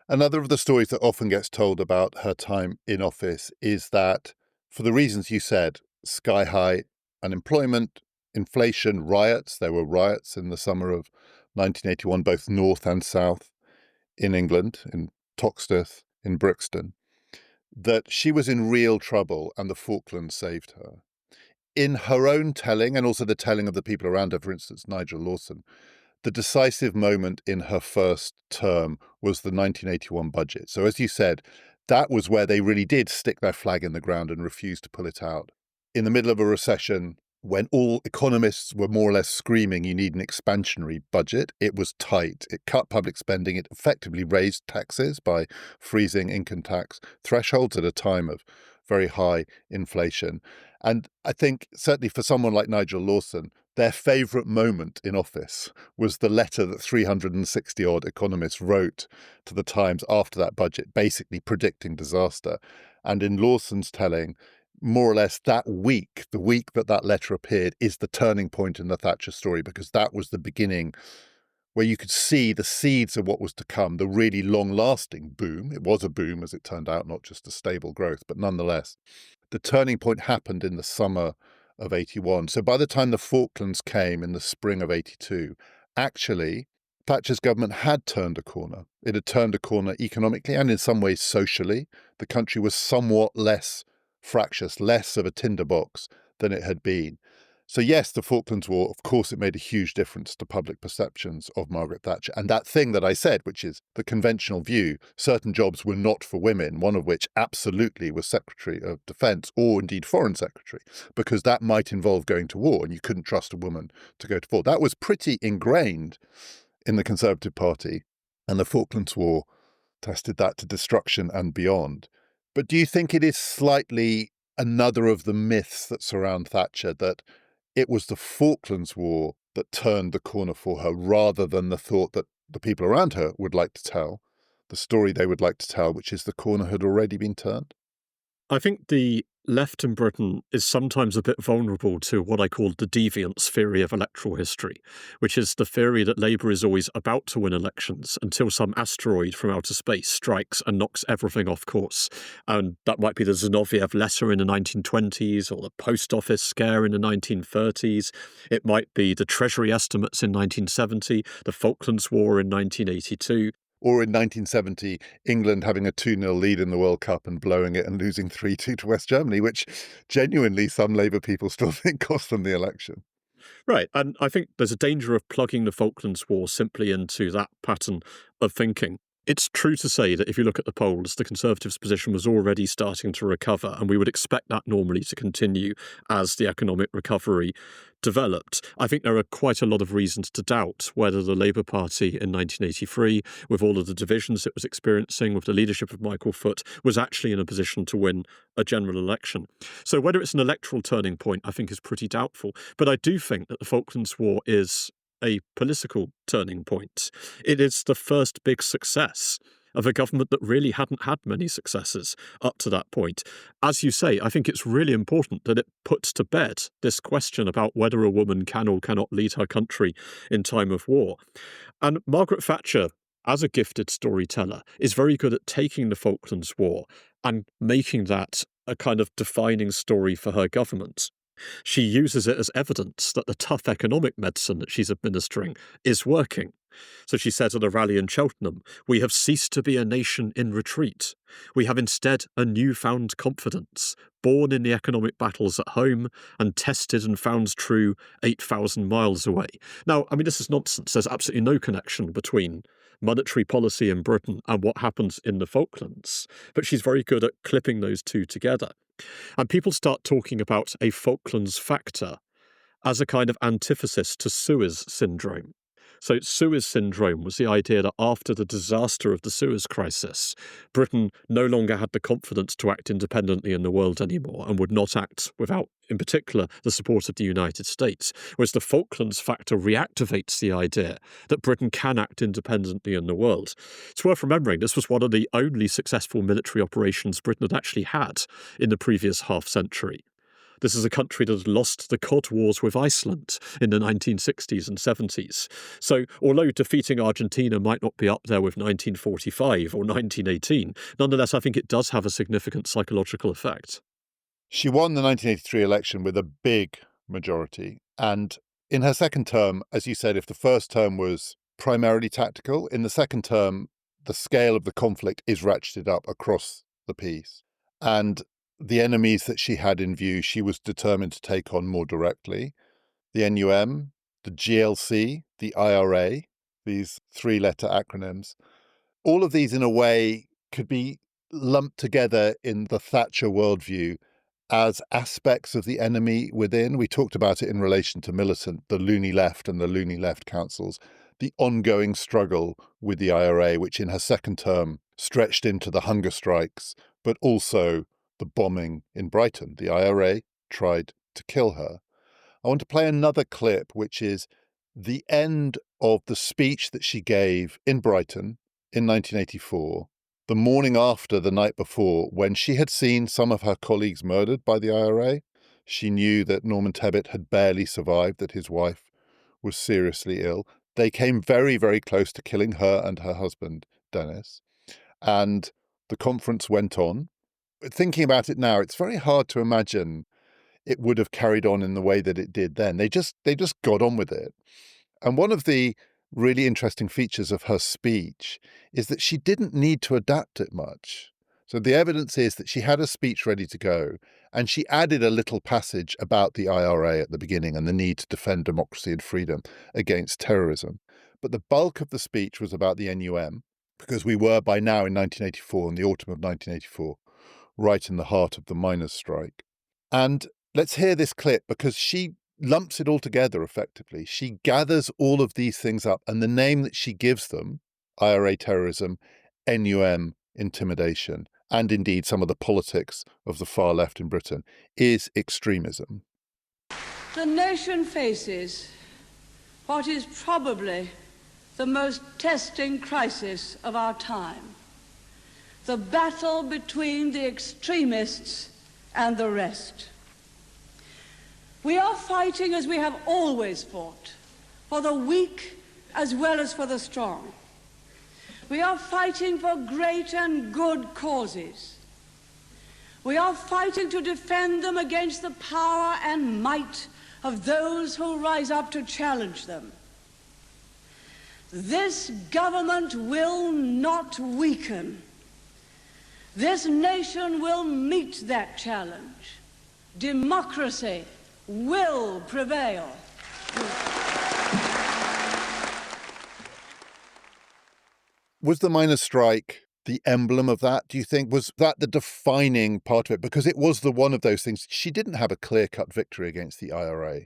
Another of the stories that often gets told about her time in office is that, for the reasons you said, sky-high unemployment, inflation, riots. There were riots in the summer of 1981, both north and south in England, in Toxteth, in Brixton, that she was in real trouble and the Falklands saved her. In her own telling, and also the telling of the people around her, for instance, Nigel Lawson, the decisive moment in her first term was the 1981 budget. So as you said, that was where they really did stick their flag in the ground and refuse to pull it out. In the middle of a recession, when all economists were more or less screaming, you need an expansionary budget, it was tight. It cut public spending. It effectively raised taxes by freezing income tax thresholds at a time of very high inflation. And I think certainly for someone like Nigel Lawson, their favourite moment in office was the letter that 360-odd economists wrote to the Times after that budget, basically predicting disaster. And in Lawson's telling, more or less that week, the week that that letter appeared, is the turning point in the Thatcher story, because that was the beginning where you could see the seeds of what was to come, the really long-lasting boom. It was a boom, as it turned out, not just a stable growth, but nonetheless. The turning point happened in the summer of 81. So by the time the Falklands came in the spring of 82, actually, Thatcher's government had turned a corner. It had turned a corner economically and in some ways socially. The country was somewhat less fractious, less of a tinderbox than it had been. So yes, the Falklands War, of course, it made a huge difference to public perceptions of Margaret Thatcher. And that thing that I said, which is the conventional view, certain jobs were not for women, one of which absolutely was Secretary of Defence or indeed Foreign Secretary, because that might involve going to war and you couldn't trust a woman to go to war. That was pretty ingrained in the Conservative Party, and the Falklands War tested that to destruction and beyond. But do you think it is slightly another of the myths that surround Thatcher, that it was the Falklands War that turned the corner for her, rather than the thought that the people around her would like to tell, the story they would like to tell, which is the corner had already been turned? I think the left in Britain is sometimes a bit vulnerable to what I call the deviance theory of electoral history, which is the theory that Labour is always about to win elections until some asteroid from outer space strikes and knocks everything off course. And that might be the Zinoviev letter in the 1920s or the post office scare in the 1930s. It might be the Treasury estimates in 1970, the Falklands War in 1982. Or in 1970, England having a 2-0 lead in the World Cup and blowing it and losing 3-2 to West Germany, which genuinely some Labour people still think cost them the election. Right. And I think there's a danger of plugging the Falklands War simply into that pattern of thinking. It's true to say that if you look at the polls, the Conservatives' position was already starting to recover, and we would expect that normally to continue as the economic recovery developed. I think there are quite a lot of reasons to doubt whether the Labour Party in 1983, with all of the divisions it was experiencing, with the leadership of Michael Foot, was actually in a position to win a general election. So whether it's an electoral turning point, I think is pretty doubtful. But I do think that the Falklands War is a political turning point. It is the first big success of a government that really hadn't had many successes up to that point. As you say, I think it's really important that it puts to bed this question about whether a woman can or cannot lead her country in time of war. And Margaret Thatcher, as a gifted storyteller, is very good at taking the Falklands War and making that a kind of defining story for her government. She uses it as evidence that the tough economic medicine that she's administering is working. So she said at a rally in Cheltenham, "We have ceased to be a nation in retreat. We have instead a newfound confidence, born in the economic battles at home and tested and found true 8,000 miles away." Now, I mean, this is nonsense. There's absolutely no connection between monetary policy in Britain and what happens in the Falklands. But she's very good at clipping those two together. And people start talking about a Falklands factor as a kind of antithesis to Suez syndrome. So Suez syndrome was the idea that after the disaster of the Suez crisis, Britain no longer had the confidence to act independently in the world anymore and would not act without, in particular, the support of the United States. Whereas the Falklands factor reactivates the idea that Britain can act independently in the world. It's worth remembering this was one of the only successful military operations Britain had actually had in the previous half-century. This is a country that had lost the Cod Wars with Iceland in the 1960s and 70s. So although defeating Argentina might not be up there with 1945 or 1918, nonetheless, I think it does have a significant psychological effect. She won the 1983 election with a big majority. And in her second term, as you said, if the first term was primarily tactical, in the second term, the scale of the conflict is ratcheted up across the piece. And the enemies that she had in view, she was determined to take on more directly. The NUM, the GLC, the IRA, these 3-letter acronyms, all of these in a way could be lumped together in the Thatcher worldview as aspects of the enemy within. We talked about it in relation to Millicent, the loony left and the loony left councils, the ongoing struggle with the IRA, which in her second term stretched into the hunger strikes, but also the bombing in Brighton. The IRA tried to kill her. I want to play another clip, which is the end of the speech that she gave in Brighton in 1984, the morning after the night before, when she had seen some of her colleagues murdered by the IRA, she knew that Norman Tebbit had barely survived, that his wife was seriously ill. They came very, very close to killing her and her husband, Dennis. And the conference went on. Thinking about it now, it's very hard to imagine it would have carried on in the way that it did then. They just got on with it. And one of the really interesting features of her speech is that she didn't need to adapt it much. So the evidence is that she had a speech ready to go, and she added a little passage about the IRA at the beginning and the need to defend democracy and freedom against terrorism. But the bulk of the speech was about the NUM, because we were by now in 1984, in the autumn of 1984, right in the heart of the miners' strike. And let's hear this clip, because she lumps it all together effectively. She gathers all of these things up, and the name that she gives them, IRA terrorism, NUM intimidation, and indeed some of the politics of the far left in Britain, is extremism. The nation faces what is probably the most testing crisis of our time: the battle between the extremists and the rest. We are fighting, as we have always fought, for the weak as well as for the strong. We are fighting for great and good causes. We are fighting to defend them against the power and might of those who rise up to challenge them. This government will not weaken. This nation will meet that challenge. Democracy will prevail. Was the miners' strike the emblem of that, do you think? Was that the defining part of it? Because it was one of those things. She didn't have a clear-cut victory against the IRA.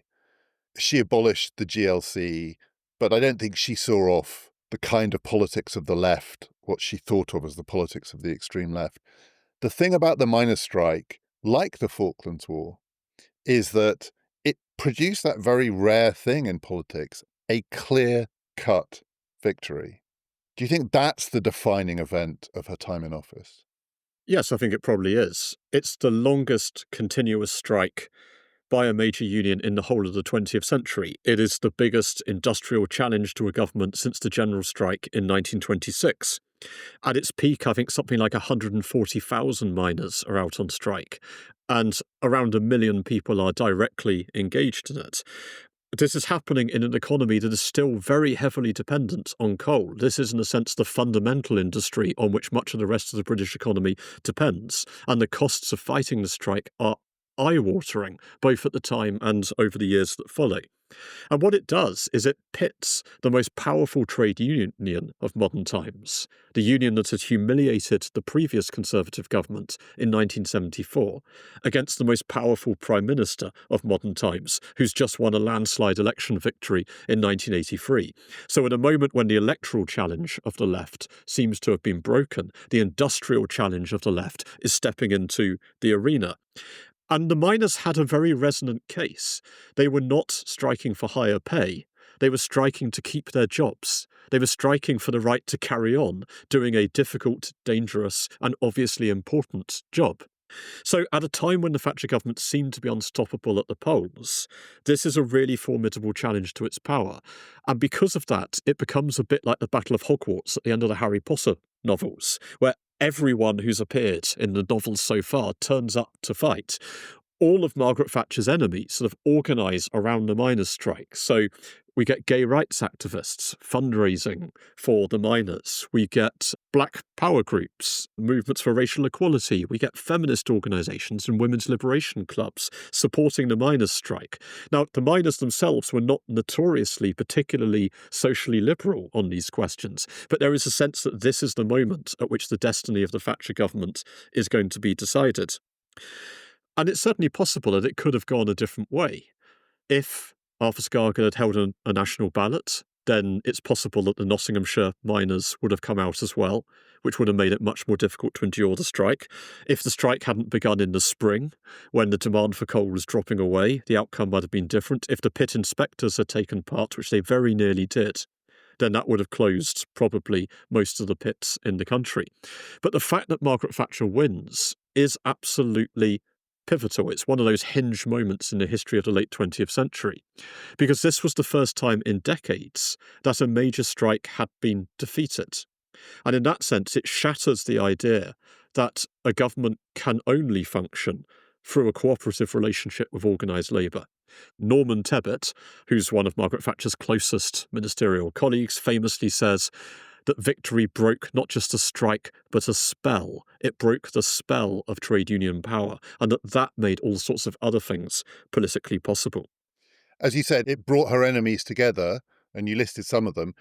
She abolished the GLC, but I don't think she saw off the kind of politics of the left, what she thought of as the politics of the extreme left. The thing about the miners' strike, like the Falklands War, is that it produced that very rare thing in politics, a clear-cut victory. Do you think that's the defining event of her time in office? Yes, I think it probably is. It's the longest continuous strike by a major union in the whole of the 20th century. It is the biggest industrial challenge to a government since the general strike in 1926. At its peak, I think something like 140,000 miners are out on strike, and around 1 million people are directly engaged in it. This is happening in an economy that is still very heavily dependent on coal. This is, in a sense, the fundamental industry on which much of the rest of the British economy depends. And the costs of fighting the strike are eye-watering, both at the time and over the years that follow. And what it does is it pits the most powerful trade union of modern times, the union that had humiliated the previous Conservative government in 1974, against the most powerful Prime Minister of modern times, who's just won a landslide election victory in 1983. So at a moment when the electoral challenge of the left seems to have been broken, the industrial challenge of the left is stepping into the arena. And the miners had a very resonant case. They were not striking for higher pay. They were striking to keep their jobs. They were striking for the right to carry on doing a difficult, dangerous, and obviously important job. So at a time when the Thatcher government seemed to be unstoppable at the polls, this is a really formidable challenge to its power. And because of that, it becomes a bit like the Battle of Hogwarts at the end of the Harry Potter novels, where everyone who's appeared in the novels so far turns up to fight. All of Margaret Thatcher's enemies sort of organise around the miners' strike. So we get gay rights activists fundraising for the miners. We get black power groups, movements for racial equality. We get feminist organisations and women's liberation clubs supporting the miners' strike. Now, the miners themselves were not notoriously particularly socially liberal on these questions, but there is a sense that this is the moment at which the destiny of the Thatcher government is going to be decided. And it's certainly possible that it could have gone a different way. If Arthur Scargill had held a national ballot, then it's possible that the Nottinghamshire miners would have come out as well, which would have made it much more difficult to endure the strike. If the strike hadn't begun in the spring, when the demand for coal was dropping away, the outcome might have been different. If the pit inspectors had taken part, which they very nearly did, then that would have closed probably most of the pits in the country. But the fact that Margaret Thatcher wins is absolutely pivotal. It's one of those hinge moments in the history of the late 20th century, because this was the first time in decades that a major strike had been defeated. And in that sense, it shatters the idea that a government can only function through a cooperative relationship with organised labour. Norman Tebbit, who's one of Margaret Thatcher's closest ministerial colleagues, famously says that victory broke not just a strike, but a spell. It broke the spell of trade union power, and that made all sorts of other things politically possible. As you said, it brought her enemies together, and you listed some of them.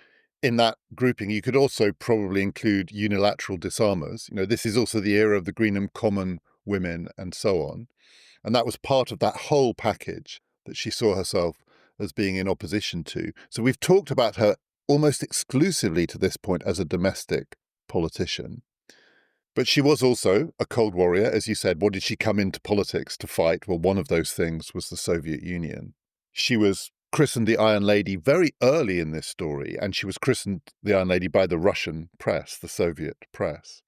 In that grouping, you could also probably include unilateral disarmers. This is also the era of the Greenham Common women and so on. And that was part of that whole package that she saw herself as being in opposition to. So we've talked about her almost exclusively to this point as a domestic politician. But she was also a Cold Warrior. As you said, what did she come into politics to fight? Well, one of those things was the Soviet Union. She was christened the Iron Lady very early in this story, and she was christened the Iron Lady by the Russian press, the Soviet press.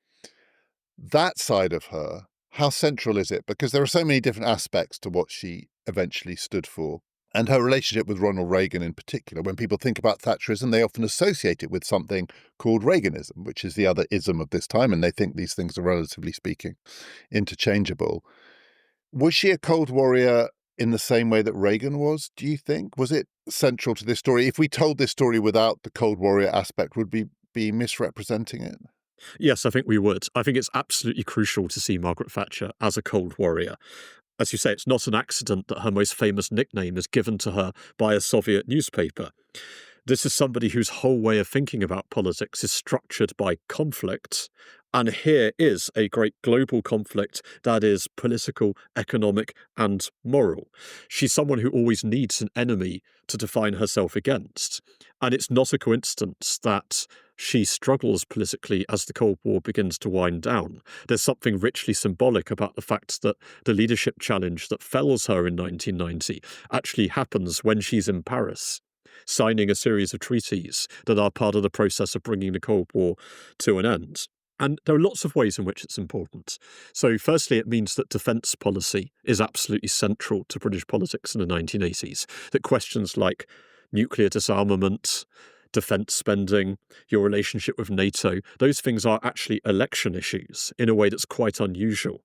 That side of her, how central is it? Because there are so many different aspects to what she eventually stood for. And her relationship with Ronald Reagan in particular. When people think about Thatcherism, they often associate it with something called Reaganism, which is the other ism of this time, and they think these things are, relatively speaking, interchangeable. Was she a Cold Warrior in the same way that Reagan was, do you think? Was it central to this story? If we told this story without the Cold Warrior aspect, would we be misrepresenting it? Yes, I think we would. I think it's absolutely crucial to see Margaret Thatcher as a Cold Warrior. As you say, it's not an accident that her most famous nickname is given to her by a Soviet newspaper. This is somebody whose whole way of thinking about politics is structured by conflict. And here is a great global conflict that is political, economic, and moral. She's someone who always needs an enemy to define herself against. And it's not a coincidence that she struggles politically as the Cold War begins to wind down. There's something richly symbolic about the fact that the leadership challenge that fells her in 1990 actually happens when she's in Paris, signing a series of treaties that are part of the process of bringing the Cold War to an end. And there are lots of ways in which it's important. So firstly, it means that defence policy is absolutely central to British politics in the 1980s, that questions like nuclear disarmament, defence spending, your relationship with NATO, those things are actually election issues in a way that's quite unusual.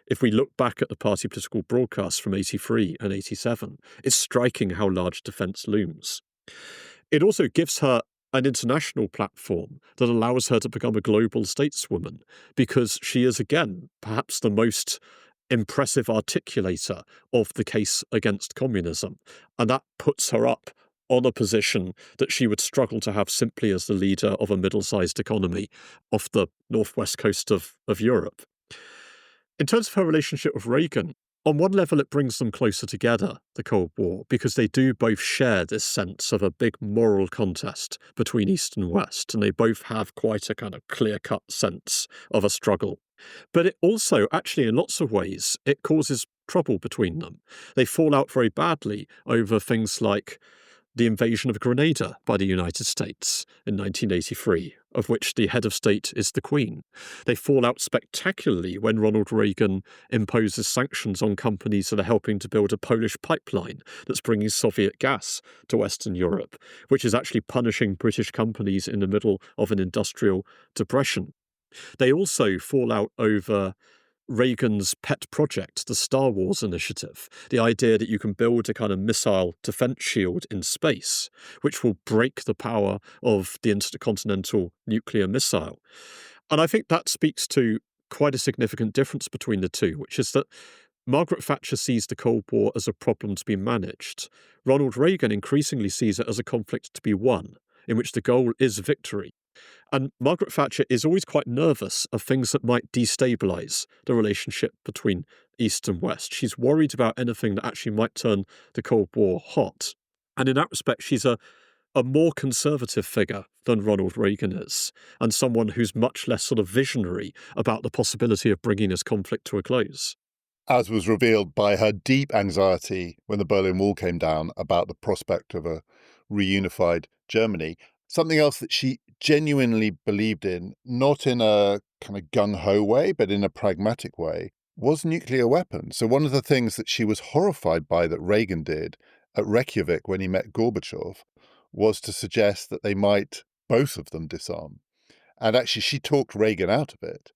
If we look back at the party political broadcasts from 83 and 87, it's striking how large defence looms. It also gives her an international platform that allows her to become a global stateswoman, because she is, again, perhaps the most impressive articulator of the case against communism. And that puts her up on a position that she would struggle to have simply as the leader of a middle-sized economy off the northwest coast of Europe. In terms of her relationship with Reagan, on one level it brings them closer together, the Cold War, because they do both share this sense of a big moral contest between East and West, and they both have quite a kind of clear-cut sense of a struggle. But it also, actually, in lots of ways, it causes trouble between them. They fall out very badly over things like the invasion of Grenada by the United States in 1983, of which the head of state is the Queen. They fall out spectacularly when Ronald Reagan imposes sanctions on companies that are helping to build a Polish pipeline that's bringing Soviet gas to Western Europe, which is actually punishing British companies in the middle of an industrial depression. They also fall out over Reagan's pet project, the Star Wars initiative, the idea that you can build a kind of missile defense shield in space, which will break the power of the intercontinental nuclear missile. And I think that speaks to quite a significant difference between the two, which is that Margaret Thatcher sees the Cold War as a problem to be managed. Ronald Reagan increasingly sees it as a conflict to be won, in which the goal is victory. And Margaret Thatcher is always quite nervous of things that might destabilise the relationship between East and West. She's worried about anything that actually might turn the Cold War hot. And in that respect, she's a more conservative figure than Ronald Reagan is, and someone who's much less sort of visionary about the possibility of bringing this conflict to a close. As was revealed by her deep anxiety when the Berlin Wall came down about the prospect of a reunified Germany. Something else that she genuinely believed in, not in a kind of gung-ho way, but in a pragmatic way, was nuclear weapons. So one of the things that she was horrified by that Reagan did at Reykjavik when he met Gorbachev was to suggest that they might, both of them, disarm. And actually, she talked Reagan out of it.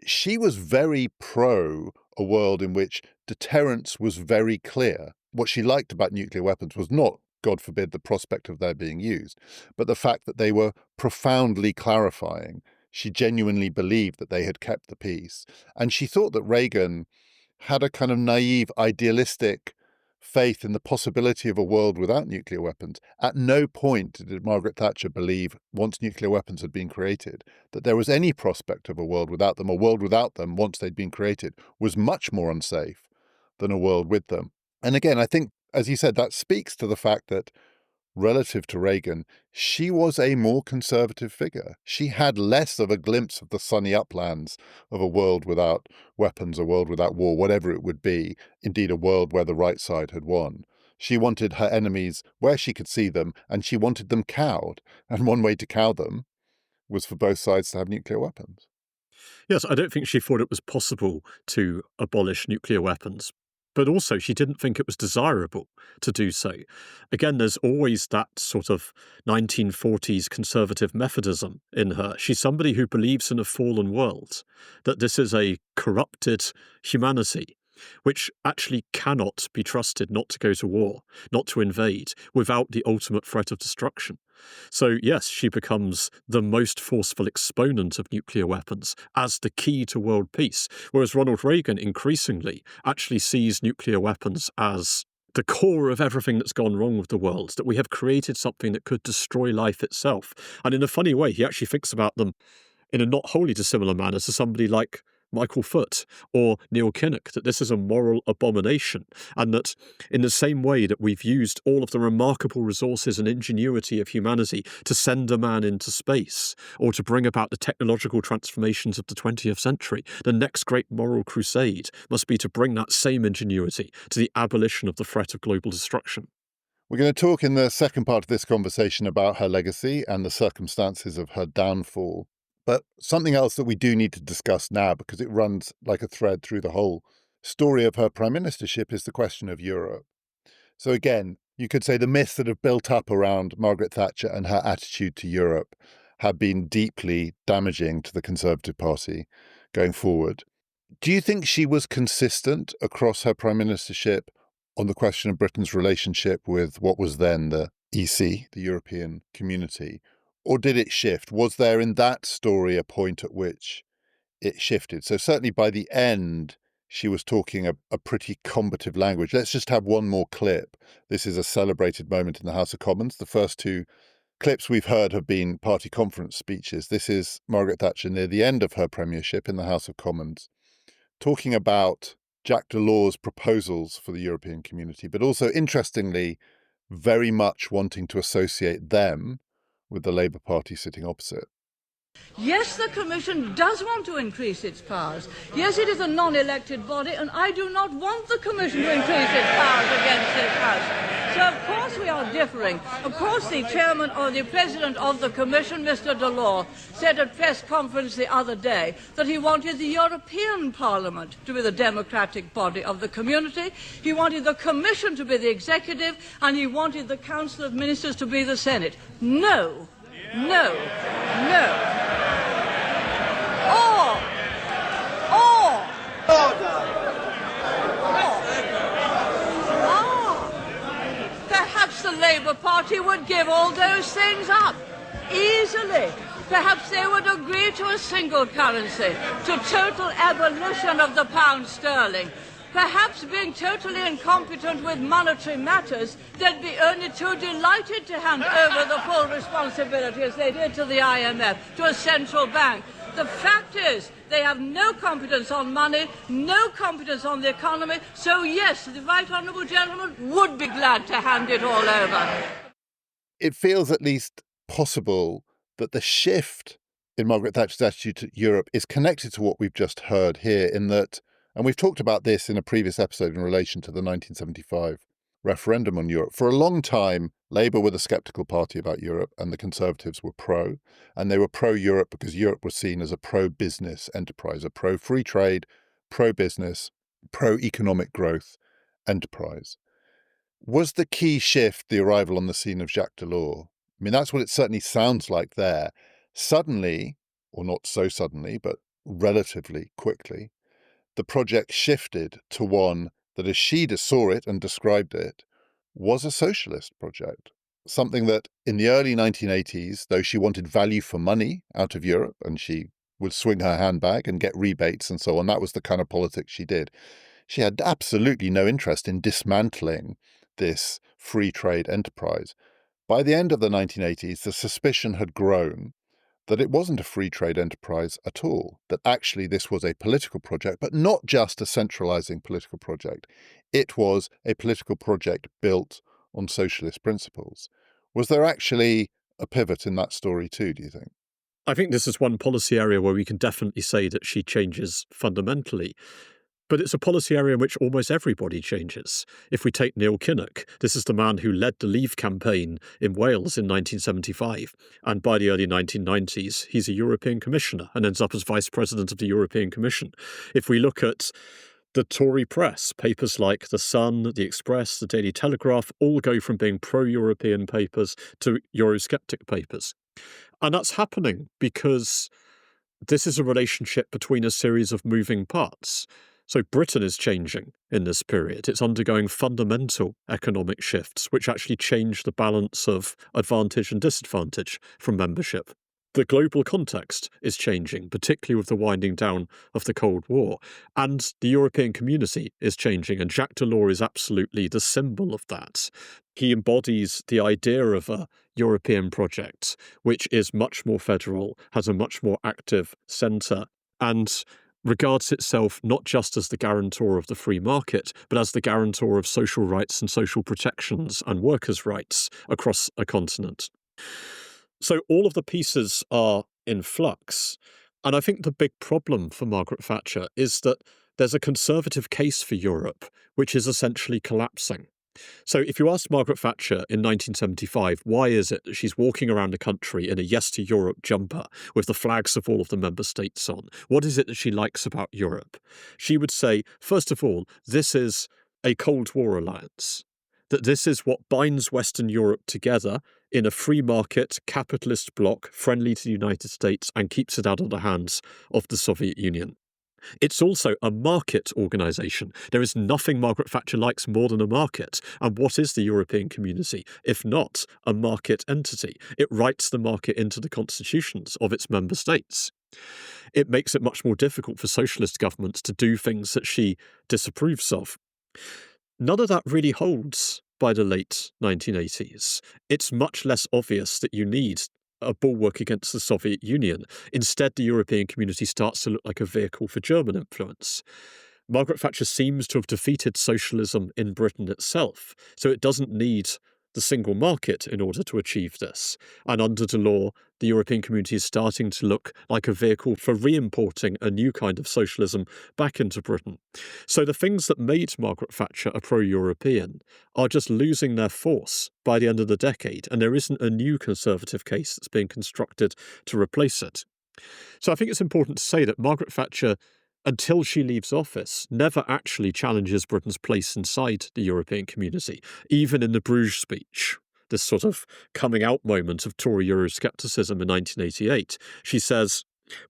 She was very pro a world in which deterrence was very clear. What she liked about nuclear weapons was not, God forbid, the prospect of their being used, but the fact that they were profoundly clarifying. She genuinely believed that they had kept the peace. And she thought that Reagan had a kind of naive, idealistic faith in the possibility of a world without nuclear weapons. At no point did Margaret Thatcher believe, once nuclear weapons had been created, that there was any prospect of a world without them. A world without them, once they'd been created, was much more unsafe than a world with them. And again, I think, as you said, that speaks to the fact that relative to Reagan, she was a more conservative figure. She had less of a glimpse of the sunny uplands of a world without weapons, a world without war, whatever it would be, indeed a world where the right side had won. She wanted her enemies where she could see them, and she wanted them cowed. And one way to cow them was for both sides to have nuclear weapons. Yes, I don't think she thought it was possible to abolish nuclear weapons. But also, she didn't think it was desirable to do so. Again, there's always that sort of 1940s conservative Methodism in her. She's somebody who believes in a fallen world, that this is a corrupted humanity, which actually cannot be trusted not to go to war, not to invade, without the ultimate threat of destruction. So yes, she becomes the most forceful exponent of nuclear weapons as the key to world peace, whereas Ronald Reagan increasingly actually sees nuclear weapons as the core of everything that's gone wrong with the world, that we have created something that could destroy life itself. And in a funny way, he actually thinks about them in a not wholly dissimilar manner to somebody like Michael Foot or Neil Kinnock, that this is a moral abomination, and that in the same way that we've used all of the remarkable resources and ingenuity of humanity to send a man into space or to bring about the technological transformations of the 20th century, the next great moral crusade must be to bring that same ingenuity to the abolition of the threat of global destruction. We're going to talk in the second part of this conversation about her legacy and the circumstances of her downfall. But something else that we do need to discuss now, because it runs like a thread through the whole story of her prime ministership, is the question of Europe. So again, you could say the myths that have built up around Margaret Thatcher and her attitude to Europe have been deeply damaging to the Conservative Party going forward. Do you think she was consistent across her prime ministership on the question of Britain's relationship with what was then the EC, the European Community? Or did it shift? Was there in that story a point at which it shifted? So certainly by the end, she was talking a pretty combative language. Let's just have one more clip. This is a celebrated moment in the House of Commons. The first two clips we've heard have been party conference speeches. This is Margaret Thatcher near the end of her premiership in the House of Commons, talking about Jacques Delors' proposals for the European Community, but also, interestingly, very much wanting to associate them with the Labour Party sitting opposite. Yes, the Commission does want to increase its powers. Yes, it is a non-elected body, and I do not want the Commission to increase its powers against this House. So, of course, we are differing. Of course, the chairman or the president of the Commission, Mr. Delors, said at press conference the other day that he wanted the European Parliament to be the democratic body of the community. He wanted the Commission to be the executive, and he wanted the Council of Ministers to be the Senate. No. No. No. Perhaps the Labour Party would give all those things up easily. Perhaps they would agree to a single currency, to total abolition of the pound sterling. Perhaps, being totally incompetent with monetary matters, they'd be only too delighted to hand over the full responsibility, as they did to the IMF, to a central bank. The fact is, they have no competence on money, no competence on the economy, so yes, the right honourable gentleman would be glad to hand it all over. It feels at least possible that the shift in Margaret Thatcher's attitude to Europe is connected to what we've just heard here, in that, and we've talked about this in a previous episode in relation to the 1975 referendum on Europe. For a long time, Labour were the sceptical party about Europe and the Conservatives were pro. And they were pro-Europe because Europe was seen as a pro-business enterprise, a pro-free trade, pro-business, pro-economic growth enterprise. Was the key shift the arrival on the scene of Jacques Delors? I mean, that's what it certainly sounds like there. Suddenly, or not so suddenly, but relatively quickly, the project shifted to one that, as she saw it and described it, was a socialist project. Something that in the early 1980s, though she wanted value for money out of Europe and she would swing her handbag and get rebates and so on, that was the kind of politics she did. She had absolutely no interest in dismantling this free trade enterprise. By the end of the 1980s, the suspicion had grown that it wasn't a free trade enterprise at all, that actually this was a political project, but not just a centralizing political project. It was a political project built on socialist principles. Was there actually a pivot in that story too, do you think? I think this is one policy area where we can definitely say that she changes fundamentally. But it's a policy area in which almost everybody changes. If we take Neil Kinnock, this is the man who led the Leave campaign in Wales in 1975. And by the early 1990s, he's a European commissioner and ends up as vice president of the European Commission. If we look at the Tory press, papers like The Sun, The Express, The Daily Telegraph, all go from being pro-European papers to Eurosceptic papers. And that's happening because this is a relationship between a series of moving parts. So Britain is changing in this period. It's undergoing fundamental economic shifts, which actually change the balance of advantage and disadvantage from membership. The global context is changing, particularly with the winding down of the Cold War. And the European community is changing, and Jacques Delors is absolutely the symbol of that. He embodies the idea of a European project, which is much more federal, has a much more active centre, and regards itself not just as the guarantor of the free market, but as the guarantor of social rights and social protections and workers' rights across a continent. So all of the pieces are in flux. And I think the big problem for Margaret Thatcher is that there's a conservative case for Europe, which is essentially collapsing. So if you ask Margaret Thatcher in 1975, why is it that she's walking around the country in a Yes to Europe jumper with the flags of all of the member states on? What is it that she likes about Europe? She would say, first of all, this is a Cold War alliance, that this is what binds Western Europe together in a free market capitalist bloc friendly to the United States and keeps it out of the hands of the Soviet Union. It's also a market organisation. There is nothing Margaret Thatcher likes more than a market. And what is the European community, if not a market entity? It writes the market into the constitutions of its member states. It makes it much more difficult for socialist governments to do things that she disapproves of. None of that really holds by the late 1980s. It's much less obvious that you need a bulwark against the Soviet Union. Instead, the European community starts to look like a vehicle for German influence. Margaret Thatcher seems to have defeated socialism in Britain itself, so it doesn't need the single market in order to achieve this. And under Delors, the European community is starting to look like a vehicle for re-importing a new kind of socialism back into Britain. So the things that made Margaret Thatcher a pro-European are just losing their force by the end of the decade, and there isn't a new conservative case that's being constructed to replace it. So I think it's important to say that Margaret Thatcher, until she leaves office, never actually challenges Britain's place inside the European community. Even in the Bruges speech, this sort of coming out moment of Tory Euroscepticism in 1988, she says,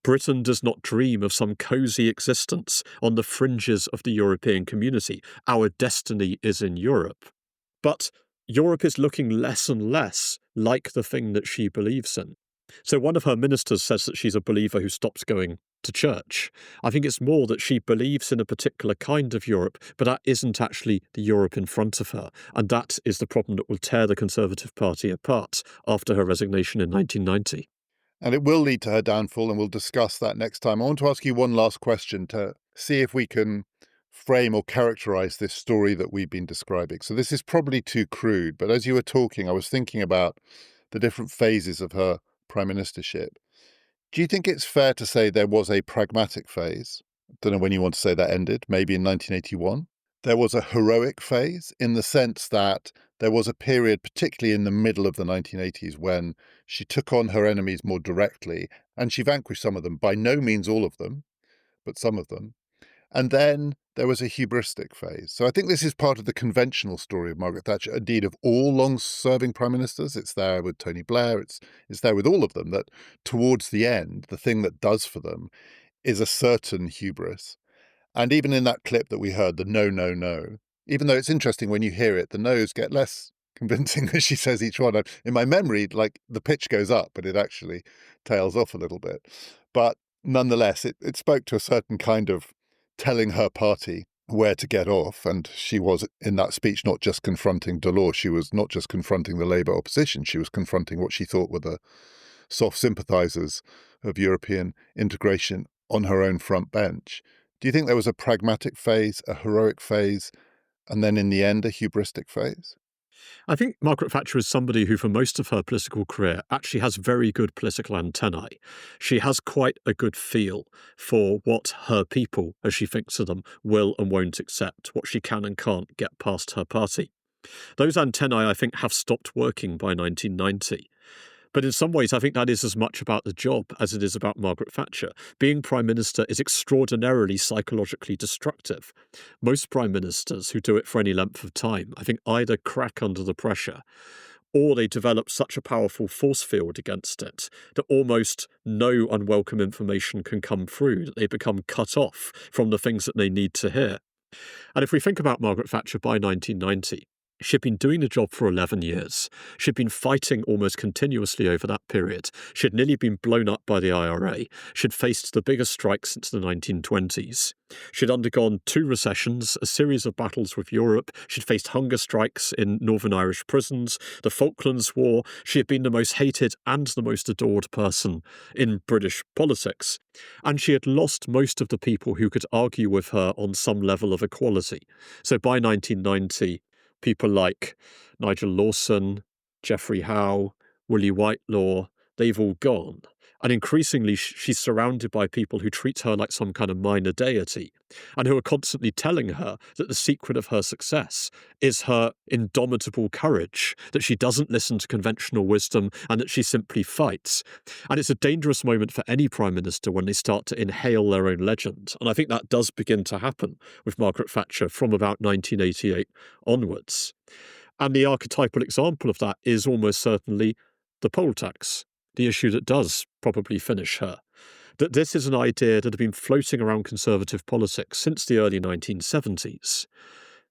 "Britain does not dream of some cosy existence on the fringes of the European community. Our destiny is in Europe." But Europe is looking less and less like the thing that she believes in. So one of her ministers says that she's a believer who stops going to church. I think it's more that she believes in a particular kind of Europe, but that isn't actually the Europe in front of her. And that is the problem that will tear the Conservative Party apart after her resignation in 1990. And it will lead to her downfall, and we'll discuss that next time. I want to ask you one last question to see if we can frame or characterize this story that we've been describing. So this is probably too crude, but as you were talking, I was thinking about the different phases of her prime ministership. Do you think it's fair to say there was a pragmatic phase? I don't know when you want to say that ended, maybe in 1981. There was a heroic phase in the sense that there was a period, particularly in the middle of the 1980s, when she took on her enemies more directly and she vanquished some of them, by no means all of them, but some of them. And then there was a hubristic phase. So I think this is part of the conventional story of Margaret Thatcher, indeed of all long-serving prime ministers. It's there with Tony Blair, it's there with all of them, that towards the end, the thing that does for them is a certain hubris. And even in that clip that we heard, the no, no, no, even though it's interesting when you hear it, the no's get less convincing as she says each one. In my memory, like the pitch goes up, but it actually tails off a little bit. But nonetheless, it spoke to a certain kind of telling her party where to get off. And she was, in that speech, not just confronting Delors. She was not just confronting the Labour opposition. She was confronting what she thought were the soft sympathisers of European integration on her own front bench. Do you think there was a pragmatic phase, a heroic phase, and then in the end, a hubristic phase? I think Margaret Thatcher is somebody who, for most of her political career, actually has very good political antennae. She has quite a good feel for what her people, as she thinks of them, will and won't accept, what she can and can't get past her party. Those antennae, I think, have stopped working by 1990. But in some ways, I think that is as much about the job as it is about Margaret Thatcher. Being Prime Minister is extraordinarily psychologically destructive. Most Prime Ministers who do it for any length of time, I think, either crack under the pressure or they develop such a powerful force field against it that almost no unwelcome information can come through, that they become cut off from the things that they need to hear. And if we think about Margaret Thatcher by 1990, she'd been doing the job for 11 years. She'd been fighting almost continuously over that period. She'd nearly been blown up by the IRA. She'd faced the biggest strike since the 1920s. She'd undergone 2 recessions, a series of battles with Europe. She'd faced hunger strikes in Northern Irish prisons, the Falklands War. She had been the most hated and the most adored person in British politics. And she had lost most of the people who could argue with her on some level of equality. So by 1990, people like Nigel Lawson, Geoffrey Howe, Willie Whitelaw, they've all gone. And increasingly, she's surrounded by people who treat her like some kind of minor deity and who are constantly telling her that the secret of her success is her indomitable courage, that she doesn't listen to conventional wisdom and that she simply fights. And it's a dangerous moment for any prime minister when they start to inhale their own legend. And I think that does begin to happen with Margaret Thatcher from about 1988 onwards. And the archetypal example of that is almost certainly the poll tax, the issue that does probably finish her. That this is an idea that had been floating around Conservative politics since the early 1970s.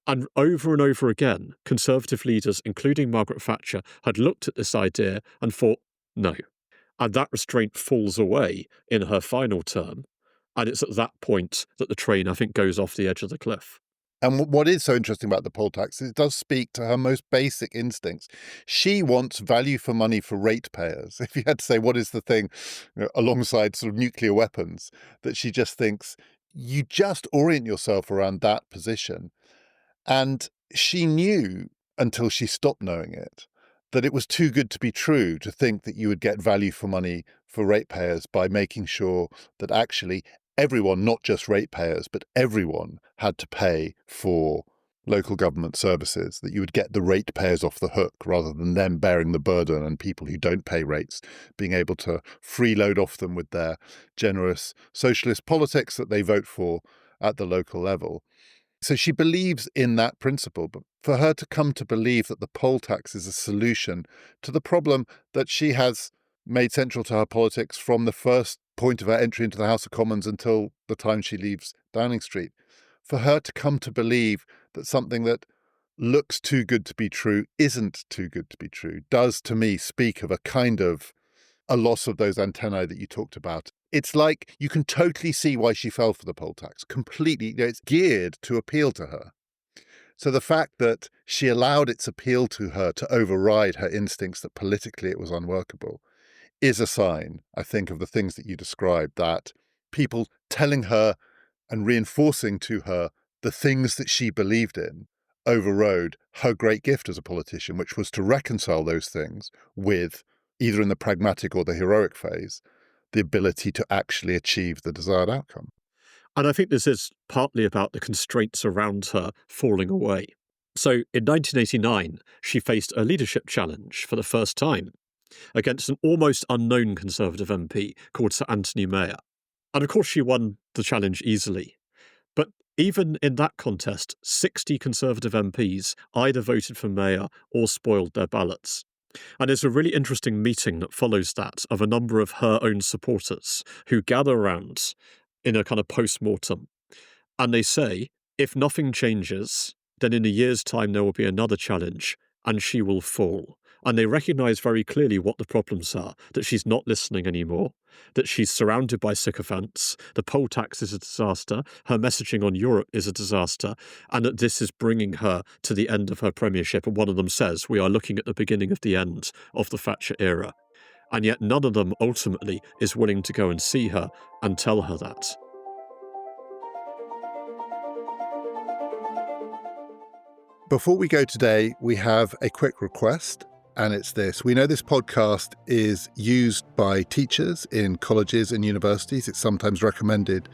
And over again, Conservative leaders, including Margaret Thatcher, had looked at this idea and thought, no. And that restraint falls away in her final term. And it's at that point that the train, I think, goes off the edge of the cliff. And what is so interesting about the poll tax is it does speak to her most basic instincts. She wants value for money for ratepayers. If you had to say what is the thing, alongside sort of nuclear weapons, that she just thinks you just orient yourself around that position. And she knew, until she stopped knowing it, that it was too good to be true to think that you would get value for money for ratepayers by making sure that actually everyone, not just ratepayers, but everyone had to pay for local government services, that you would get the ratepayers off the hook rather than them bearing the burden and people who don't pay rates being able to freeload off them with their generous socialist politics that they vote for at the local level. So she believes in that principle, but for her to come to believe that the poll tax is a solution to the problem that she has made central to her politics from the first point of her entry into the House of Commons until the time she leaves Downing Street, for her to come to believe that something that looks too good to be true isn't too good to be true, does to me speak of a kind of a loss of those antennae that you talked about. It's like you can totally see why she fell for the poll tax, completely. It's geared to appeal to her. So the fact that she allowed its appeal to her to override her instincts that politically it was unworkable is a sign, I think, of the things that you described, that people telling her and reinforcing to her the things that she believed in overrode her great gift as a politician, which was to reconcile those things with, either in the pragmatic or the heroic phase, the ability to actually achieve the desired outcome. And I think this is partly about the constraints around her falling away. So in 1989, she faced a leadership challenge for the first time against an almost unknown Conservative MP called Sir Anthony Mayer. And of course, she won the challenge easily. But even in that contest, 60 Conservative MPs either voted for Mayer or spoiled their ballots. And there's a really interesting meeting that follows that of a number of her own supporters who gather around in a kind of post-mortem. And they say, if nothing changes, then in a year's time there will be another challenge and she will fall. And they recognise very clearly what the problems are, that she's not listening anymore, that she's surrounded by sycophants, the poll tax is a disaster, her messaging on Europe is a disaster, and that this is bringing her to the end of her premiership. And one of them says, we are looking at the beginning of the end of the Thatcher era. And yet none of them ultimately is willing to go and see her and tell her that. Before we go today, we have a quick request, and it's this. We know this podcast is used by teachers in colleges and universities. It's sometimes recommended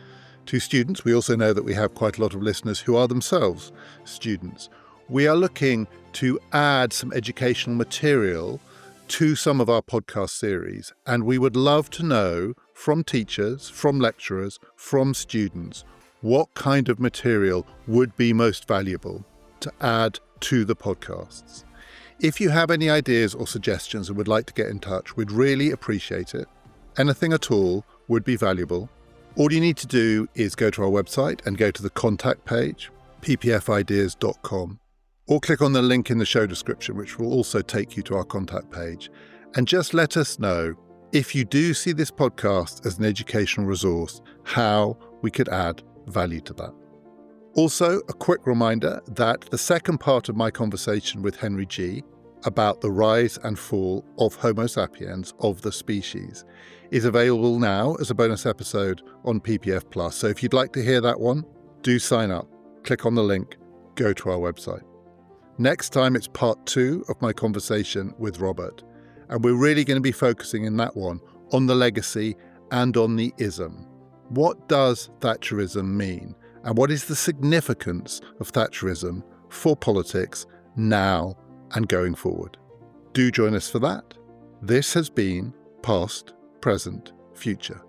to students. We also know that we have quite a lot of listeners who are themselves students. We are looking to add some educational material to some of our podcast series, and we would love to know from teachers, from lecturers, from students, what kind of material would be most valuable to add to the podcasts. If you have any ideas or suggestions and would like to get in touch, we'd really appreciate it. Anything at all would be valuable. All you need to do is go to our website and go to the contact page, ppfideas.com, or click on the link in the show description, which will also take you to our contact page. And just let us know, if you do see this podcast as an educational resource, how we could add value to that. Also, a quick reminder that the second part of my conversation with Henry G about the rise and fall of Homo sapiens, of the species, is available now as a bonus episode on PPF+. So if you'd like to hear that one, do sign up. Click on the link, go to our website. Next time, it's part 2 of my conversation with Robert. And we're really going to be focusing in that one on the legacy and on the ism. What does Thatcherism mean? And what is the significance of Thatcherism for politics now and going forward? Do join us for that. This has been Past, Present, Future.